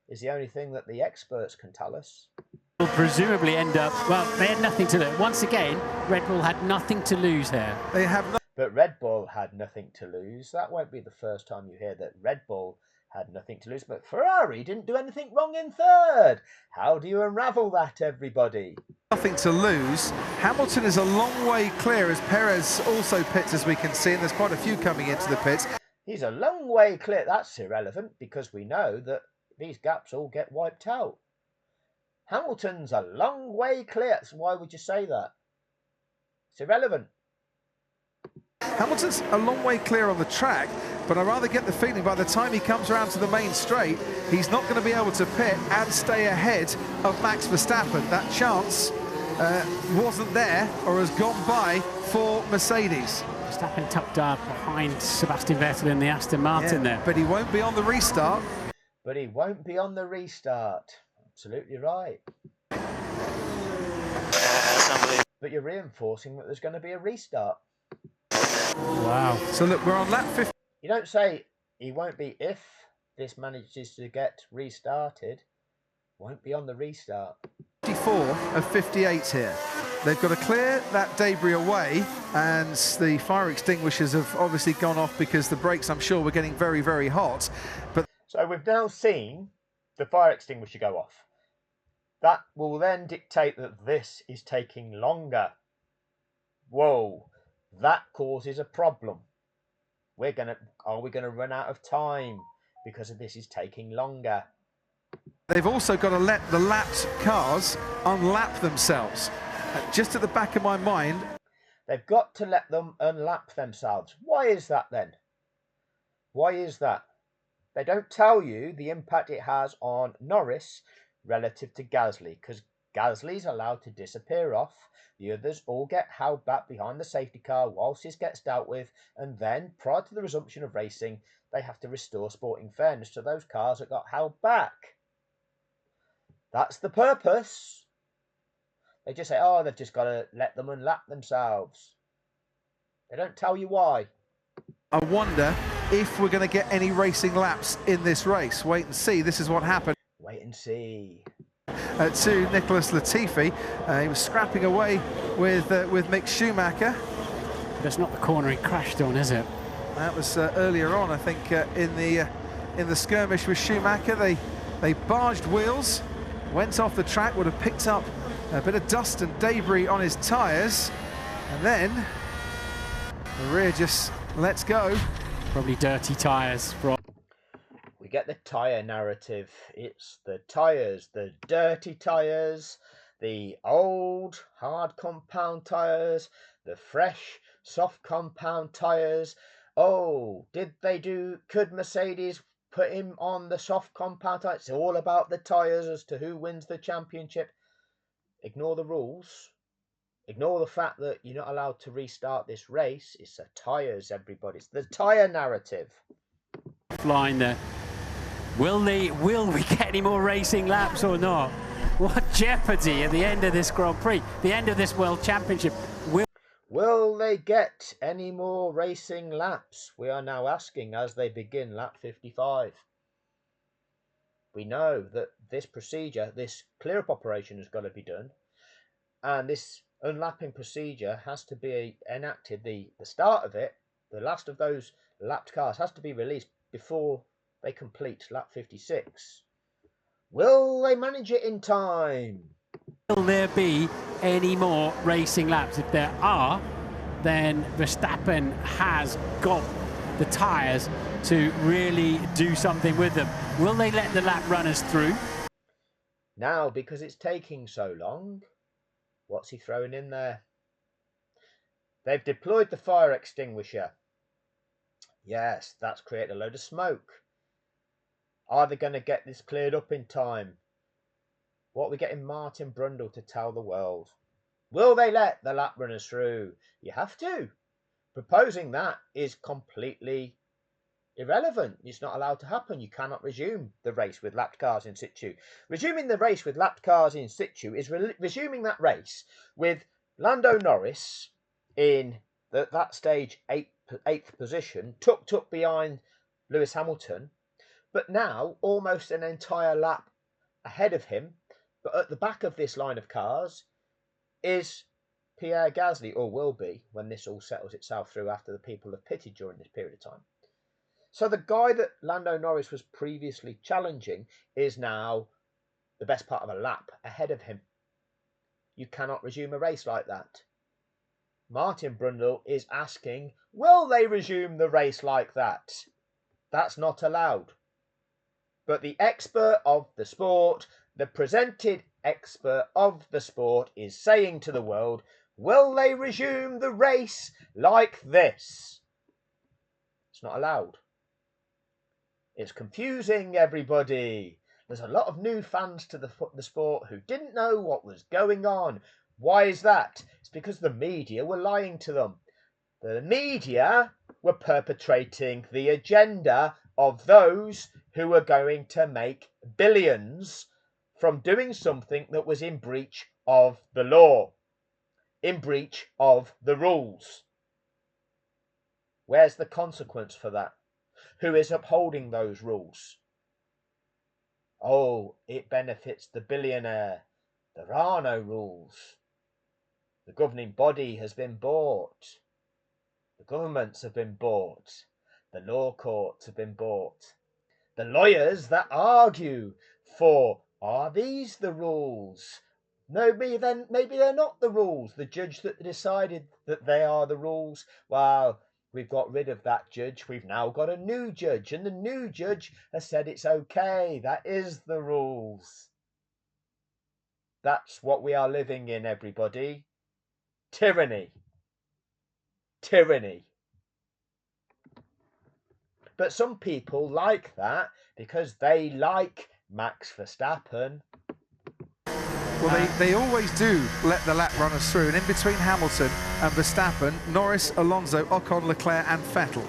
is the only thing that the experts can tell us. Will presumably end up, well, they had nothing to lose. Once again, Red Bull had nothing to lose here. They have But Red Bull had nothing to lose. That won't be the first time you hear that Red Bull had nothing to lose. But Ferrari didn't do anything wrong in third. How do you unravel that, everybody? Nothing to lose. Hamilton is a long way clear as Perez also pits, as we can see, and there's quite a few coming into the pits. He's a long way clear. That's irrelevant because we know that these gaps all get wiped out. Hamilton's a long way clear. So why would you say that? It's irrelevant. Hamilton's a long way clear on the track, but I rather get the feeling by the time he comes around to the main straight, he's not going to be able to pit and stay ahead of Max Verstappen. That chance wasn't there or has gone by for Mercedes. Verstappen tucked up behind Sebastian Vettel in the Aston Martin there. But he won't be on the restart. But he won't be on the restart. Absolutely right. But you're reinforcing that there's going to be a restart. Wow. So look, we're on lap 50. You don't say he won't be if this manages to get restarted. Won't be on the restart. 54 of 58 here. They've got to clear that debris away, and the fire extinguishers have obviously gone off because the brakes, I'm sure, were getting very, very hot. But so we've now seen the fire extinguisher go off. That will then dictate that this is taking longer. Whoa, that causes a problem. Are we gonna run out of time because of this is taking longer? They've also got to let the lapped cars unlap themselves. Just at the back of my mind, they've got to let them unlap themselves. Why is that then? Why is that? They don't tell you the impact it has on Norris relative to Gasly, because Gasly's allowed to disappear off. The others all get held back behind the safety car whilst this gets dealt with, and then prior to the resumption of racing, they have to restore sporting fairness to those cars that got held back. That's the purpose. They just say, oh, they've just got to let them unlap themselves. They don't tell you why. I wonder if we're going to get any racing laps in this race. Wait and see. This is what happened. Wait and see. To Nicholas Latifi. He was scrapping away with Mick Schumacher. That's not the corner he crashed on, is it? That was earlier on, I think, in the skirmish with Schumacher. They barged wheels, went off the track, would have picked up a bit of dust and debris on his tyres, and then the rear just lets go. Probably dirty tyres. We get the tyre narrative. It's the tyres, the dirty tyres, the old hard compound tyres, the fresh soft compound tyres. Oh, could Mercedes put him on the soft compound tyres? It's all about the tyres as to who wins the championship. Ignore the rules. Ignore the fact that you're not allowed to restart this race. It's the tyres, everybody. It's the tyre narrative. Line there. Will we get any more racing laps or not? What jeopardy at the end of this Grand Prix, the end of this World Championship. Will they get any more racing laps? We are now asking as they begin lap 55. We know that this procedure, this clear-up operation has got to be done. And this unlapping procedure has to be enacted. The start of it, the last of those lapped cars, has to be released before they complete lap 56. Will they manage it in time? Will there be any more racing laps? If there are, then Verstappen has got the tyres to really do something with them. Will they let the lap runners through? Now, because it's taking so long, what's he throwing in there? They've deployed the fire extinguisher. Yes, that's created a load of smoke. Are they going to get this cleared up in time? What are we getting Martin Brundle to tell the world? Will they let the lap runners through? You have to. Proposing that is completely irrelevant. It's not allowed to happen. You cannot resume the race with lapped cars in situ. Resuming the race with lapped cars in situ is resuming that race with Lando Norris in that stage eighth position, tucked up behind Lewis Hamilton, but now almost an entire lap ahead of him. But at the back of this line of cars is Pierre Gasly, or will be when this all settles itself through after the people have pitted during this period of time. So the guy that Lando Norris was previously challenging is now the best part of a lap ahead of him. You cannot resume a race like that. Martin Brundle is asking, will they resume the race like that? That's not allowed. But the expert of the sport, the presented expert of the sport, is saying to the world, will they resume the race like this? It's not allowed. It's confusing everybody. There's a lot of new fans to the sport who didn't know what was going on. Why is that? It's because the media were lying to them. The media were perpetrating the agenda of those who were going to make billions from doing something that was in breach of the law, in breach of the rules. Where's the consequence for that? Who is upholding those rules? Oh, it benefits the billionaire. There are no rules. The governing body has been bought. The governments have been bought. The law courts have been bought. The lawyers that argue for, are these the rules? No, maybe they're not the rules. The judge that decided that they are the rules, well, we've got rid of that judge. We've now got a new judge, and the new judge has said it's okay. That is the rules. That's what we are living in, everybody. Tyranny. Tyranny. But some people like that because they like Max Verstappen. Well, they always do let the lap runners through, and in between Hamilton and Verstappen, Norris, Alonso, Ocon, Leclerc and Vettel.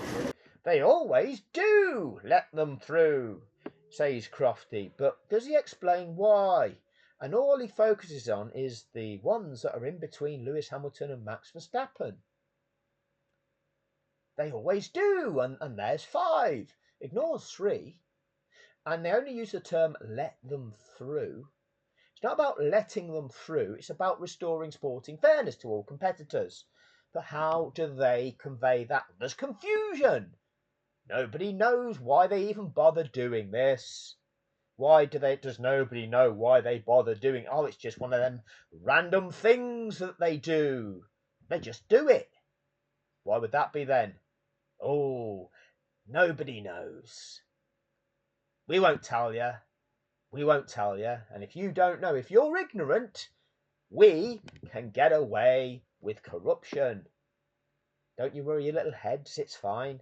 They always do let them through, says Crofty, but does he explain why? And all he focuses on is the ones that are in between Lewis Hamilton and Max Verstappen. They always do, and there's 5. Ignores 3. And they only use the term let them through. It's not about letting them through, it's about restoring sporting fairness to all competitors. But how do they convey that? There's confusion. Nobody knows why they even bother doing this. Does nobody know why they bother doing? Oh, it's just one of them random things that they do. They just do it. Why would that be then? Oh, nobody knows. We won't tell you. We won't tell you. And if you don't know, if you're ignorant, we can get away with corruption. Don't you worry your little heads, it's fine.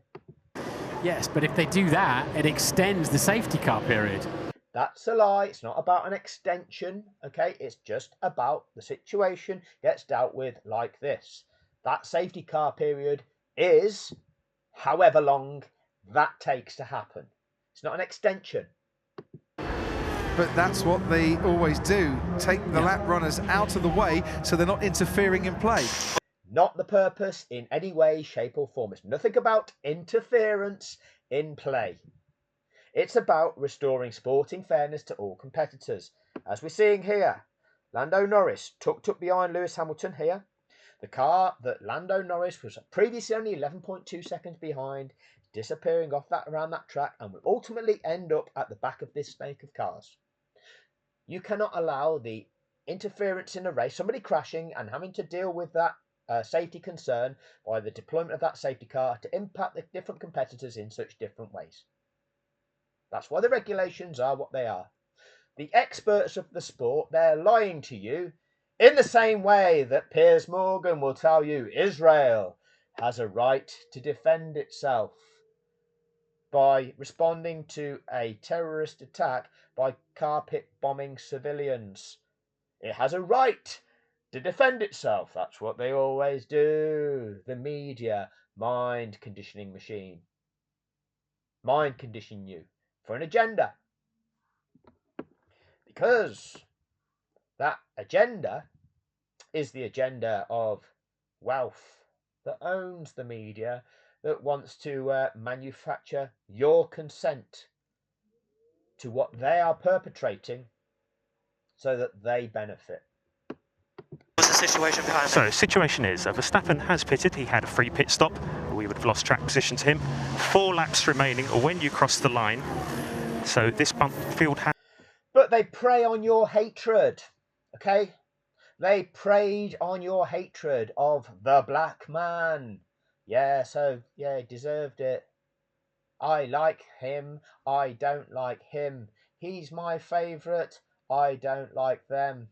Yes, but if they do that, it extends the safety car period. That's a lie. It's not about an extension, okay? It's just about the situation gets dealt with like this. That safety car period is however long that takes to happen. It's not an extension. But that's what they always do, take the lap runners out of the way so they're not interfering in play. Not the purpose in any way, shape or form. It's nothing about interference in play. It's about restoring sporting fairness to all competitors. As we're seeing here, Lando Norris tucked up behind Lewis Hamilton here. The car that Lando Norris was previously only 11.2 seconds behind, disappearing off that around that track and will ultimately end up at the back of this snake of cars. You cannot allow the interference in a race, somebody crashing and having to deal with that safety concern by the deployment of that safety car to impact the different competitors in such different ways. That's why the regulations are what they are. The experts of the sport, they're lying to you in the same way that Piers Morgan will tell you Israel has a right to defend itself by responding to a terrorist attack by carpet bombing civilians. It has a right to defend itself. That's what they always do. The media, mind conditioning machine. Mind condition you for an agenda. Because that agenda is the agenda of wealth that owns the media, that wants to manufacture your consent to what they are perpetrating so that they benefit. What's the situation behind me? So the situation is Verstappen has pitted. He had a free pit stop. We would have lost track position to him. 4 laps remaining when you cross the line. So this field has... But they prey on your hatred, okay? They preyed on your hatred of the black man. Yeah, so, yeah, he deserved it. I like him. I don't like him. He's my favourite. I don't like them.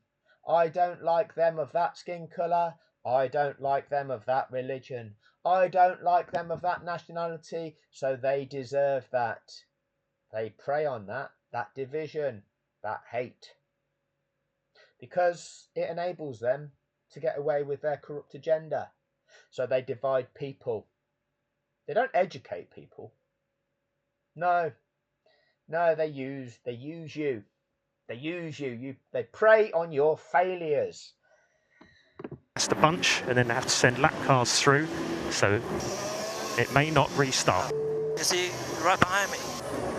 I don't like them of that skin colour. I don't like them of that religion. I don't like them of that nationality, so they deserve that. They prey on that division, that hate. Because it enables them to get away with their corrupt agenda. So they divide people. They don't educate people. No, they use you. They use you. They prey on your failures. That's the bunch, and then they have to send lap cars through, so it may not restart. Is he right behind me?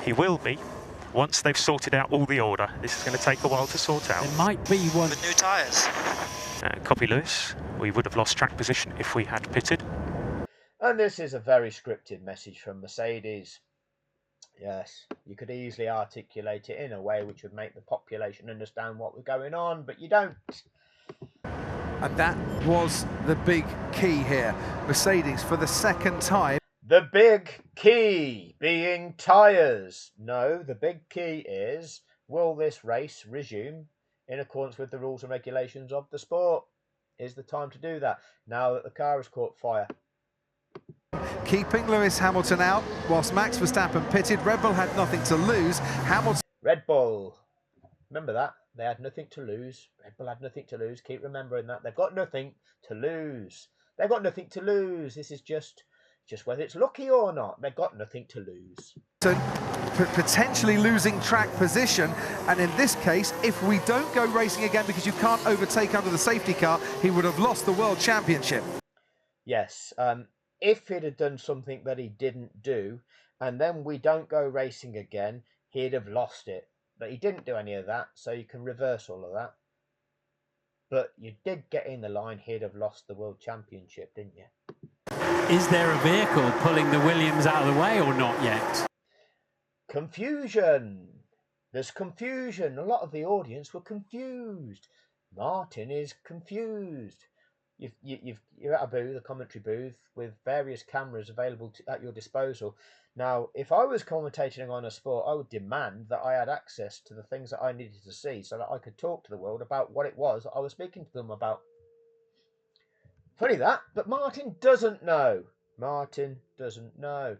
He will be, once they've sorted out all the order. This is going to take a while to sort out. There might be one. With new tyres. Copy, Lewis. We would have lost track position if we had pitted. And this is a very scripted message from Mercedes. Yes, you could easily articulate it in a way which would make the population understand what was going on, but you don't. And that was the big key here. Mercedes, for the second time. The big key being tyres. No, the big key is, will this race resume in accordance with the rules and regulations of the sport? Is the time to do that, now that the car has caught fire? Keeping Lewis Hamilton out, whilst Max Verstappen pitted. Red Bull had nothing to lose. Hamilton... Red Bull. Remember that. They had nothing to lose. Red Bull had nothing to lose. Keep remembering that. They've got nothing to lose. They've got nothing to lose. This is just whether it's lucky or not. They've got nothing to lose. Potentially losing track position, and in this case, if we don't go racing again because you can't overtake under the safety car, he would have lost the World Championship. Yes, if he'd have done something that he didn't do, and then we don't go racing again, he'd have lost it. But he didn't do any of that, so you can reverse all of that. But you did get in the line, he'd have lost the World Championship, didn't you? Is there a vehicle pulling the Williams out of the way or not yet? Confusion. There's confusion. A lot of the audience were confused. Martin is confused. You're at a booth, a commentary booth, with various cameras available at your disposal. Now, if I was commentating on a sport, I would demand that I had access to the things that I needed to see so that I could talk to the world about what it was that I was speaking to them about. Funny that, but Martin doesn't know. Martin doesn't know.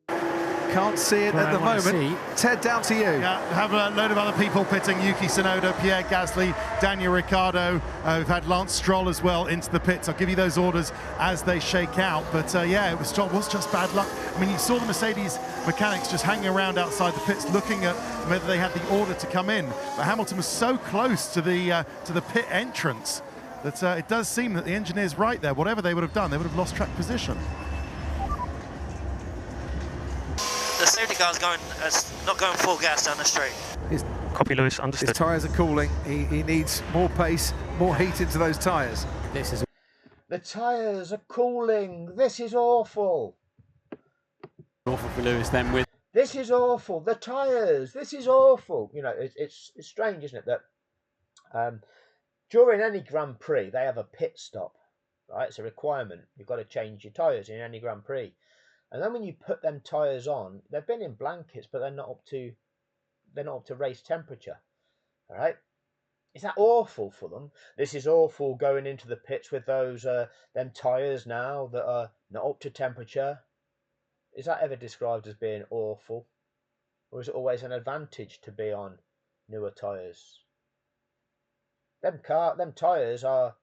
Can't see it at the moment. Ted, down to you. Yeah, have a load of other people pitting. Yuki Tsunoda, Pierre Gasly, Daniel Ricciardo. We've had Lance Stroll as well into the pits. I'll give you those orders as they shake out. But yeah, it was just bad luck. I mean, you saw the Mercedes mechanics just hanging around outside the pits looking at whether they had the order to come in. But Hamilton was so close to the pit entrance that it does seem that the engineer's right there. Whatever they would have done, they would have lost track position. The safety car's not going full gas down the straight. Copy, Lewis, understood. His tyres are cooling. He needs more pace, more heat into those tyres. The tyres are cooling. This is awful. Awful for Lewis then with. This is awful. The tyres. This is awful. You know, it's strange, isn't it, that during any Grand Prix they have a pit stop, right? It's a requirement. You've got to change your tyres in any Grand Prix. And then when you put them tyres on, they've been in blankets, but they're not up to race temperature. All right, is that awful for them? This is awful going into the pits with those them tyres now that are not up to temperature. Is that ever described as being awful, or is it always an advantage to be on newer tyres? Them tyres are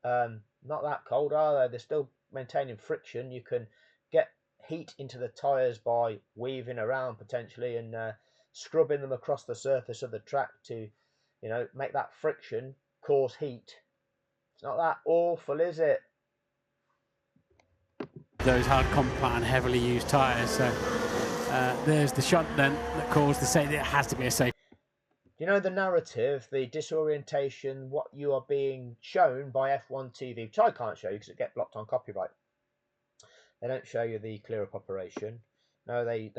not that cold, are they? They're still maintaining friction. You can get heat into the tyres by weaving around potentially and scrubbing them across the surface of the track to, you know, make that friction cause heat. It's not that awful, is it? Those hard compound, heavily used tyres. So there's the shot then that caused the safety. It has to be a safety. You know, the narrative, the disorientation, what you are being shown by F1 TV, which I can't show you because it gets blocked on copyright. They don't show you the clear up operation. No, they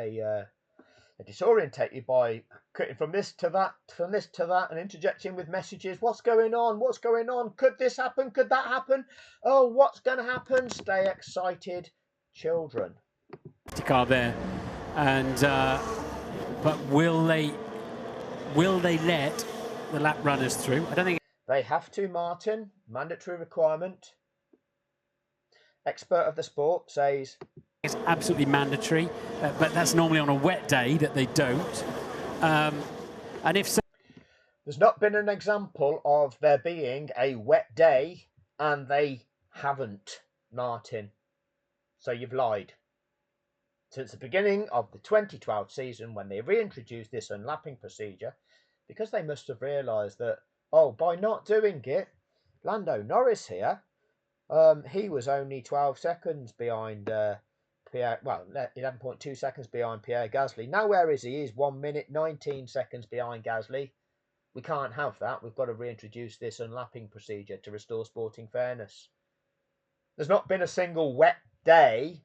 disorientate you by cutting from this to that, and interjecting with messages. What's going on? What's going on? Could this happen? Could that happen? Oh, what's going to happen? Stay excited, children. Car there, and but will they let the lap runners through? I don't think they have to, Martin. Mandatory requirement. Expert of the sport says it's absolutely mandatory, but that's normally on a wet day that they don't. And if so, there's not been an example of there being a wet day and they haven't, Martin. So you've lied. Since the beginning of the 2012 season, when they reintroduced this unlapping procedure, because they must have realised that, oh, by not doing it, Lando Norris here, he was only 12 seconds behind Pierre, well, 11.2 seconds behind Pierre Gasly. Now where is he? He's 1 minute 19 seconds behind Gasly. We can't have that. We've got to reintroduce this unlapping procedure to restore sporting fairness. There's not been a single wet day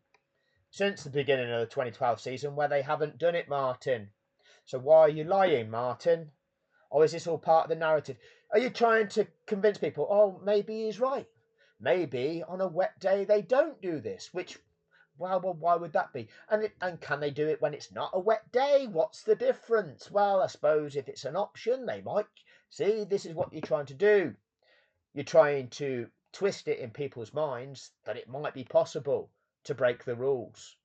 since the beginning of the 2012 season where they haven't done it, Martin. So why are you lying, Martin? Or is this all part of the narrative? Are you trying to convince people, oh, maybe he's right? Maybe on a wet day they don't do this, which, well, why would that be? And can they do it when it's not a wet day? What's the difference? Well, I suppose if it's an option, they might. See, this is what you're trying to do. You're trying to twist it in people's minds that it might be possible to break the rules.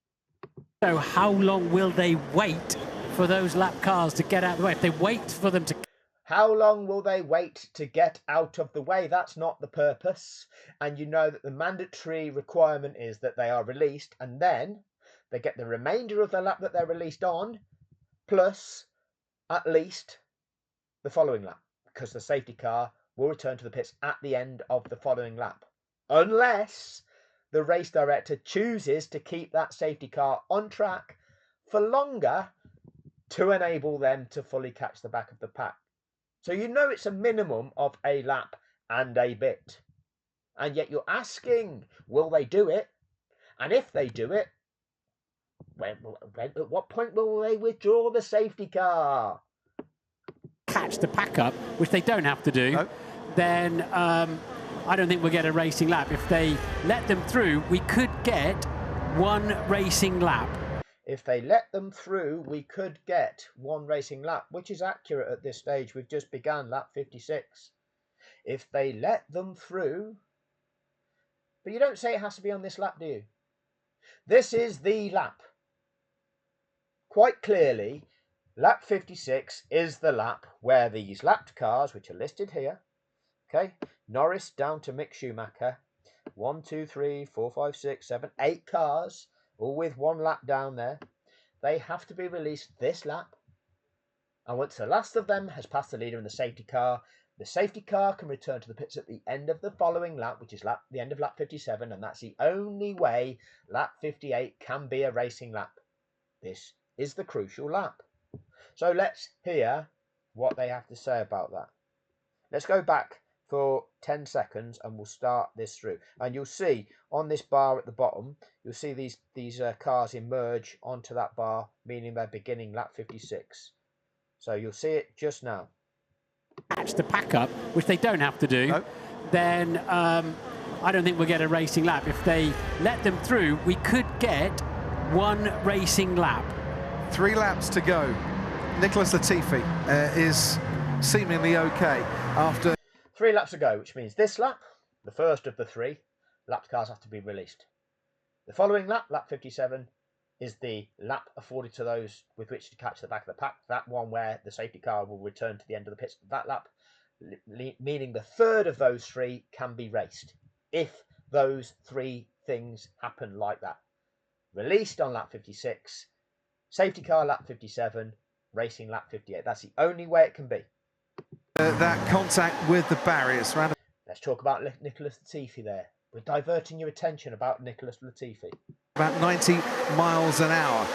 So how long will they wait for those lap cars to get out of the way? If they wait for them to... How long will they wait to get out of the way? That's not the purpose. And you know that the mandatory requirement is that they are released and then they get the remainder of the lap that they're released on, plus at least the following lap, because the safety car will return to the pits at the end of the following lap. Unless the race director chooses to keep that safety car on track for longer to enable them to fully catch the back of the pack. So you know it's a minimum of a lap and a bit. And yet you're asking, will they do it? And if they do it, at what point will they withdraw the safety car? Catch the pack up, which they don't have to do, no. Then I don't think we'll get a racing lap. If they let them through, we could get one racing lap. If they let them through, we could get one racing lap, which is accurate at this stage. We've just begun lap 56. If they let them through, But you don't say it has to be on this lap, do you? This is the lap. Quite clearly, lap 56 is the lap where these lapped cars, which are listed here, okay, Norris down to Mick Schumacher, 1, 2, 3, 4, 5, 6, 7, 8 cars, all with one lap down there. They have to be released this lap. And once the last of them has passed the leader in the safety car can return to the pits at the end of the following lap, which is the end of lap 57, and that's the only way lap 58 can be a racing lap. This is the crucial lap. So let's hear what they have to say about that. Let's go back for 10 seconds and we'll start this through. And you'll see on this bar at the bottom, you'll see these cars emerge onto that bar, meaning they're beginning lap 56. So you'll see it just now. Catch the pack up, which they don't have to do, no. Then I don't think we'll get a racing lap. If they let them through, we could get one racing lap. 3 laps to go. Nicholas Latifi is seemingly okay after 3 laps to go, which means this lap, the first of the 3, lapped cars have to be released. The following lap, lap 57, is the lap afforded to those with which to catch the back of the pack. That one where the safety car will return to the end of the pits. That lap, meaning the third of those 3 can be raced if those 3 things happen like that. Released on lap 56, safety car lap 57, racing lap 58. That's the only way it can be. That contact with the barriers. Let's talk about Nicholas Latifi there. We're diverting your attention about Nicholas Latifi. About 90 miles an hour,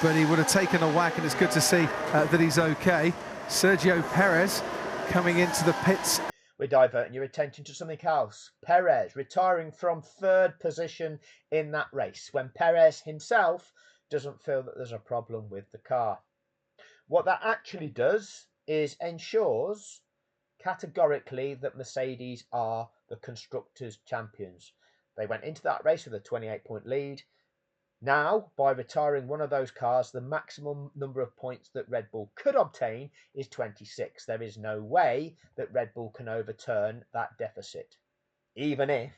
but he would have taken a whack, and it's good to see that he's okay. Sergio Perez coming into the pits. We're diverting your attention to something else. Perez retiring from 3rd position in that race, when Perez himself doesn't feel that there's a problem with the car. What that actually does is ensures categorically that Mercedes are the Constructors' champions. They went into that race with a 28-point lead. Now, by retiring one of those cars, the maximum number of points that Red Bull could obtain is 26. There is no way that Red Bull can overturn that deficit, even if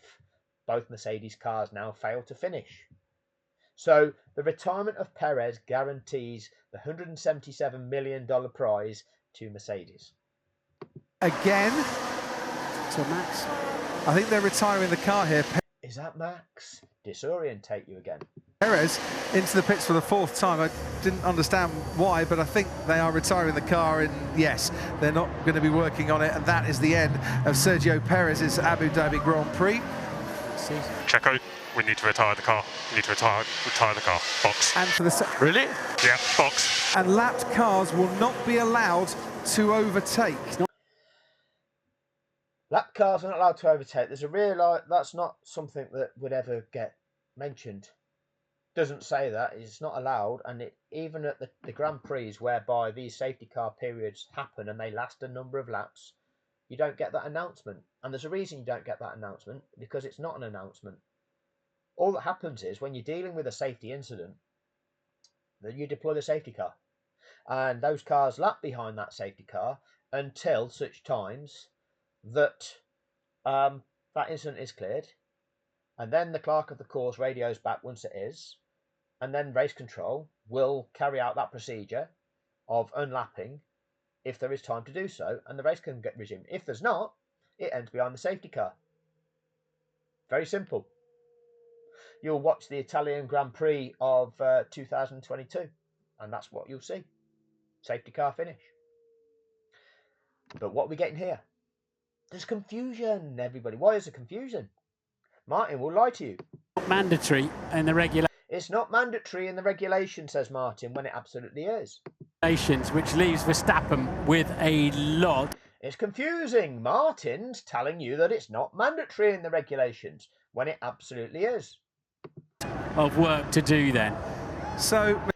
both Mercedes cars now fail to finish. So the retirement of Perez guarantees the $177 million prize to Mercedes. Again, so Max, I think they're retiring the car here. Is that Max? Disorientate you again. Perez into the pits for the 4th time. I didn't understand why, but I think they are retiring the car, and yes, they're not going to be working on it, and that is the end of Sergio Perez's Abu Dhabi Grand Prix. Checo, we need to retire the car. We need to retire the car. Box. And for the really? Yeah, box. And lapped cars will not be allowed to overtake. Lap cars are not allowed to overtake. There's a real that's not something that would ever get mentioned. Doesn't say that. It's not allowed, and even at the Grand Prix whereby these safety car periods happen and they last a number of laps, you don't get that announcement. And there's a reason you don't get that announcement, because it's not an announcement. All that happens is when you're dealing with a safety incident, that you deploy the safety car, and those cars lap behind that safety car until such times that that incident is cleared, and then the clerk of the course radios back once it is, and then race control will carry out that procedure of unlapping if there is time to do so, and the race can get resumed. If there's not, it ends behind the safety car. Very simple. You'll watch the Italian Grand Prix of 2022, and that's what you'll see. Safety car finish. But what are we getting here? There's confusion, everybody. Why is there confusion? Martin will lie to you. Not mandatory in the regulation. It's not mandatory in the regulation, says Martin, when it absolutely is. Which leaves Verstappen with a lot. It's confusing. Martin's telling you that it's not mandatory in the regulations, when it absolutely is. Of work to do then.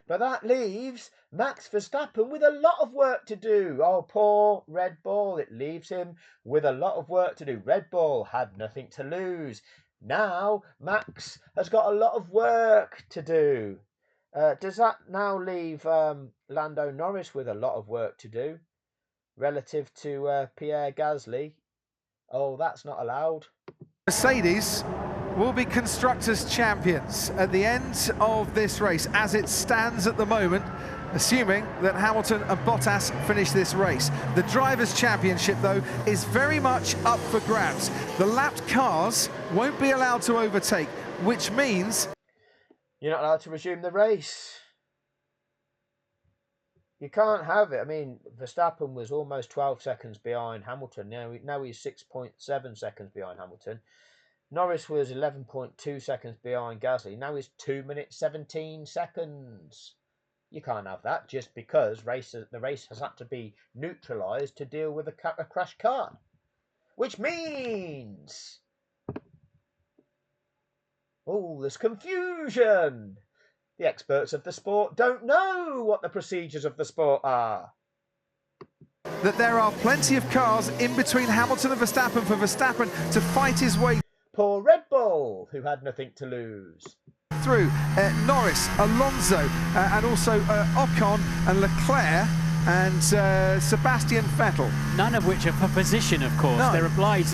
But that leaves Max Verstappen with a lot of work to do. Oh, poor Red Bull. It leaves him with a lot of work to do. Red Bull had nothing to lose. Now Max has got a lot of work to do. Does that now leave Lando Norris with a lot of work to do relative to Pierre Gasly? Oh, that's not allowed. Mercedes will be Constructors' champions at the end of this race, as it stands at the moment, assuming that Hamilton and Bottas finish this race. The Drivers' Championship, though, is very much up for grabs. The lapped cars won't be allowed to overtake, which means... You're not allowed to resume the race. You can't have it. I mean, Verstappen was almost 12 seconds behind Hamilton. Now he's 6.7 seconds behind Hamilton. Norris was 11.2 seconds behind Gasly. Now he's 2 minutes 17 seconds. You can't have that just because the race has had to be neutralised to deal with a crashed car. Which means... oh, there's confusion. The experts of the sport don't know what the procedures of the sport are. That there are plenty of cars in between Hamilton and Verstappen for Verstappen to fight his way. Poor Red Bull, who had nothing to lose. Through Norris, Alonso, and also Ocon and Leclerc and Sebastian Vettel. None of which are for position, of course. No. They're obliged.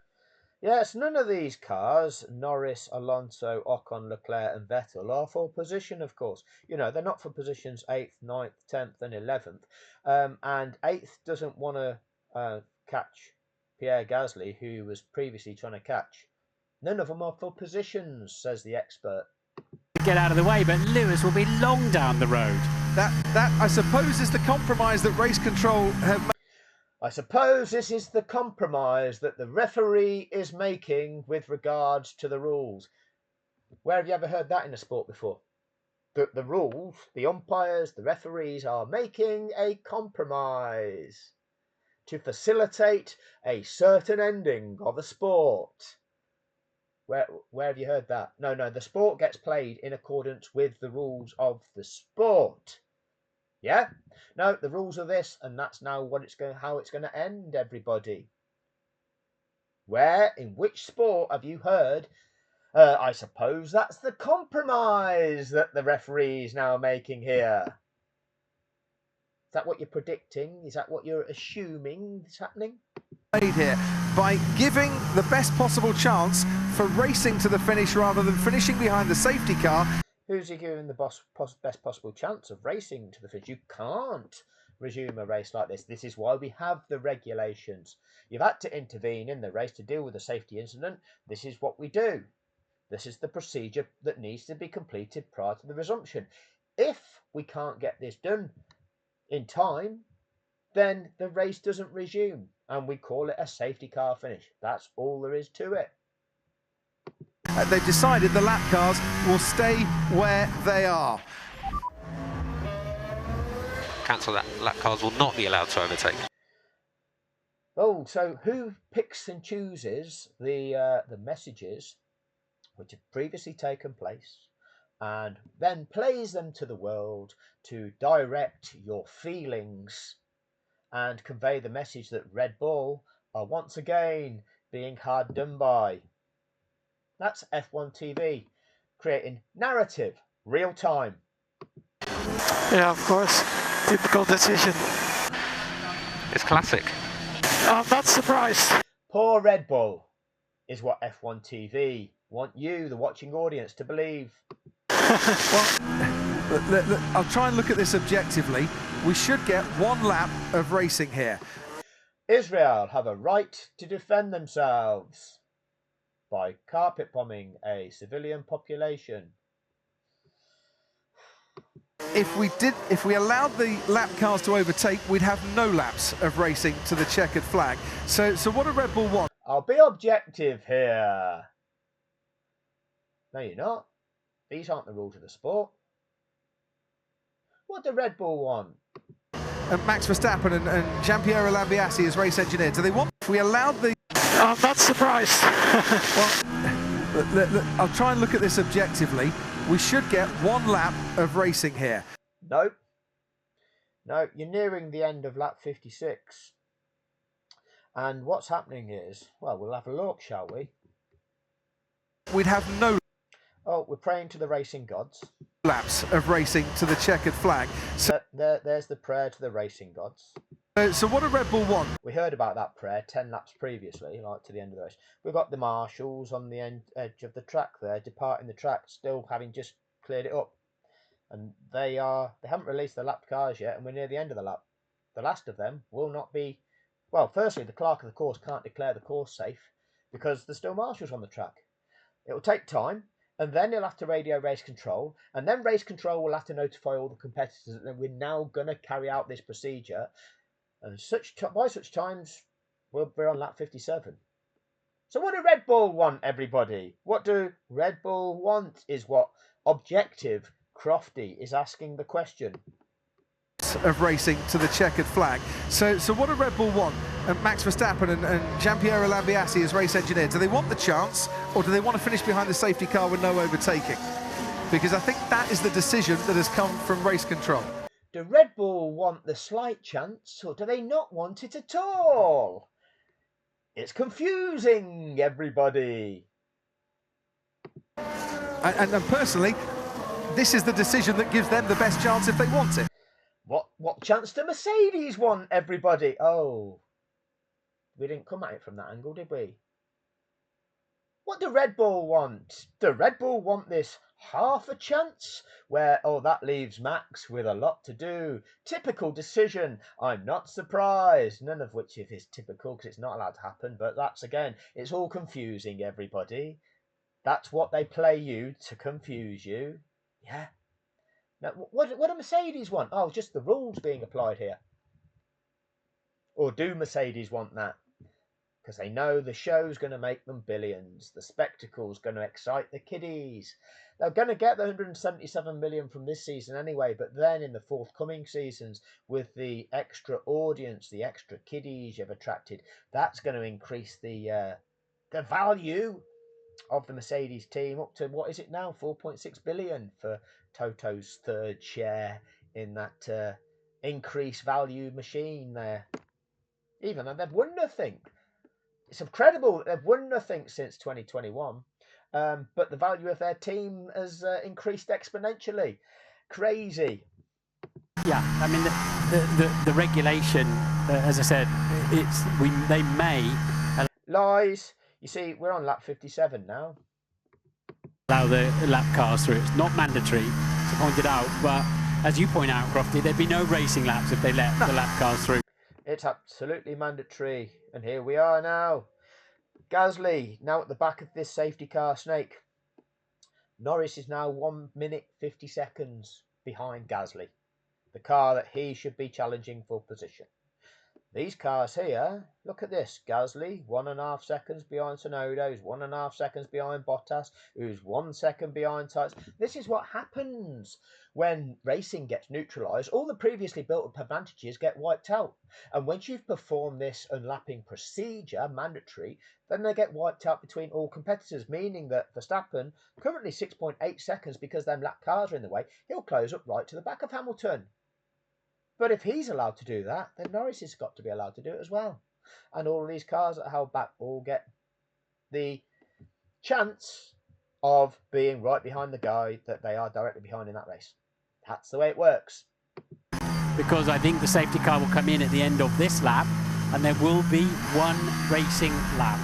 Yes, none of these cars, Norris, Alonso, Ocon, Leclerc and Vettel, are for position, of course. You know, they're not for positions 8th, 9th, 10th and 11th. And 8th doesn't want to catch Pierre Gasly, who was previously trying to catch. None of them are for positions, says the expert. Get out of the way, but Lewis will be long down the road. That I suppose, is the compromise that race control have made. I suppose this is the compromise that the referee is making with regards to the rules. Where have you ever heard that in a sport before? That the rules, the umpires, the referees are making a compromise to facilitate a certain ending of a sport. Where have you heard that? No, the sport gets played in accordance with the rules of the sport. Yeah? No, the rules are this, and that's now how it's going to end, everybody. In which sport have you heard? I suppose that's the compromise that the referee is now making here. Is that what you're predicting? Is that what you're assuming is happening? Here by giving the best possible chance for racing to the finish rather than finishing behind the safety car. Who's he giving the best possible chance of racing to the finish? You can't resume a race like this. This is why we have the regulations. You've had to intervene in the race to deal with a safety incident. This is what we do. This is the procedure that needs to be completed prior to the resumption. If we can't get this done in time, then the race doesn't resume, and we call it a safety car finish. That's all there is to it. They've decided the lap cars will stay where they are. Cancel that. Lap cars will not be allowed to overtake. Oh, so who picks and chooses the messages which have previously taken place and then plays them to the world to direct your feelings and convey the message that Red Bull are once again being hard done by? That's F1 TV, creating narrative, real time. Yeah, of course. Typical decision. It's classic. I'm not surprised. Poor Red Bull is what F1 TV want you, the watching audience, to believe. Well, I'll try and look at this objectively. We should get one lap of racing here. Israel have a right to defend themselves by carpet bombing a civilian population. If we allowed the lap cars to overtake, we'd have no laps of racing to the checkered flag. So what do Red Bull want? I'll be objective here. No, you're not. These aren't the rules of the sport. What do Red Bull want? And Max Verstappen and Gianpiero Lambiase as race engineer, do they want? If we allowed the... I'm not surprised. Well, I'll try and look at this objectively. We should get one lap of racing here. Nope. No, you're nearing the end of lap 56. And what's happening is, well, we'll have a look, shall we? We'd have no... Oh, we're praying to the racing gods. Laps of racing to the checkered flag. So there's the prayer to the racing gods. So what do Red Bull want? We heard about that prayer 10 laps previously, like to the end of the race. We've got the marshals on the edge of the track there, departing the track, still having just cleared it up. And they haven't released the lap cars yet, and we're near the end of the lap. The last of them will not be, well, firstly, the clerk of the course can't declare the course safe because there's still marshals on the track. It will take time, and then he'll have to radio race control, and then race control will have to notify all the competitors that we're now going to carry out this procedure. And by such times, we're on lap 57. So what do Red Bull want, everybody? What do Red Bull want is what Objective Crofty is asking the question. Of racing to the checkered flag. So what do Red Bull want? And Max Verstappen and Gianpiero Lambiase as race engineer, do they want the chance, or do they want to finish behind the safety car with no overtaking? Because I think that is the decision that has come from race control. Do Red Bull want the slight chance, or do they not want it at all? It's confusing, everybody. And personally, this is the decision that gives them the best chance if they want it. What chance do Mercedes want, everybody? Oh, we didn't come at it from that angle, did we? What do Red Bull want? Do Red Bull want this half a chance where, oh, that leaves Max with a lot to do? Typical decision. I'm not surprised. None of which is typical because it's not allowed to happen. But that's, again, it's all confusing, everybody. That's what they play you to confuse you. Yeah. Now, what do Mercedes want? Oh, just the rules being applied here. Or do Mercedes want that? Because they know the show's going to make them billions. The spectacle's going to excite the kiddies. They're going to get the 177 million from this season anyway, but then in the forthcoming seasons, with the extra audience, the extra kiddies you've attracted, that's going to increase the value of the Mercedes team up to, what is it now, 4.6 billion for Toto's third share in that increased value machine there. Even though they've won nothing. It's incredible that they've won nothing since 2021, but the value of their team has increased exponentially. Crazy. Yeah, I mean the regulation, as I said, they may lies. You see, we're on lap 57 now. Allow the lap cars through. It's not mandatory, to point it out, but as you point out, Crofty, there'd be no racing laps if they let the lap cars through. It's absolutely mandatory, and here we are now. Gasly now at the back of this safety car snake. Norris is now 1 minute 50 seconds behind Gasly, the car that he should be challenging for position. These cars here, look at this. Gasly, 1.5 seconds behind Tsunoda, who's 1.5 seconds behind Bottas, who's 1 second behind Sainz. This is what happens when racing gets neutralised. All the previously built-up advantages get wiped out. And once you've performed this unlapping procedure, mandatory, then they get wiped out between all competitors, meaning that Verstappen, currently 6.8 seconds because them lap cars are in the way, he'll close up right to the back of Hamilton. But if he's allowed to do that, then Norris has got to be allowed to do it as well. And all of these cars that are held back all get the chance of being right behind the guy that they are directly behind in that race. That's the way it works. Because I think the safety car will come in at the end of this lap, and there will be one racing lap.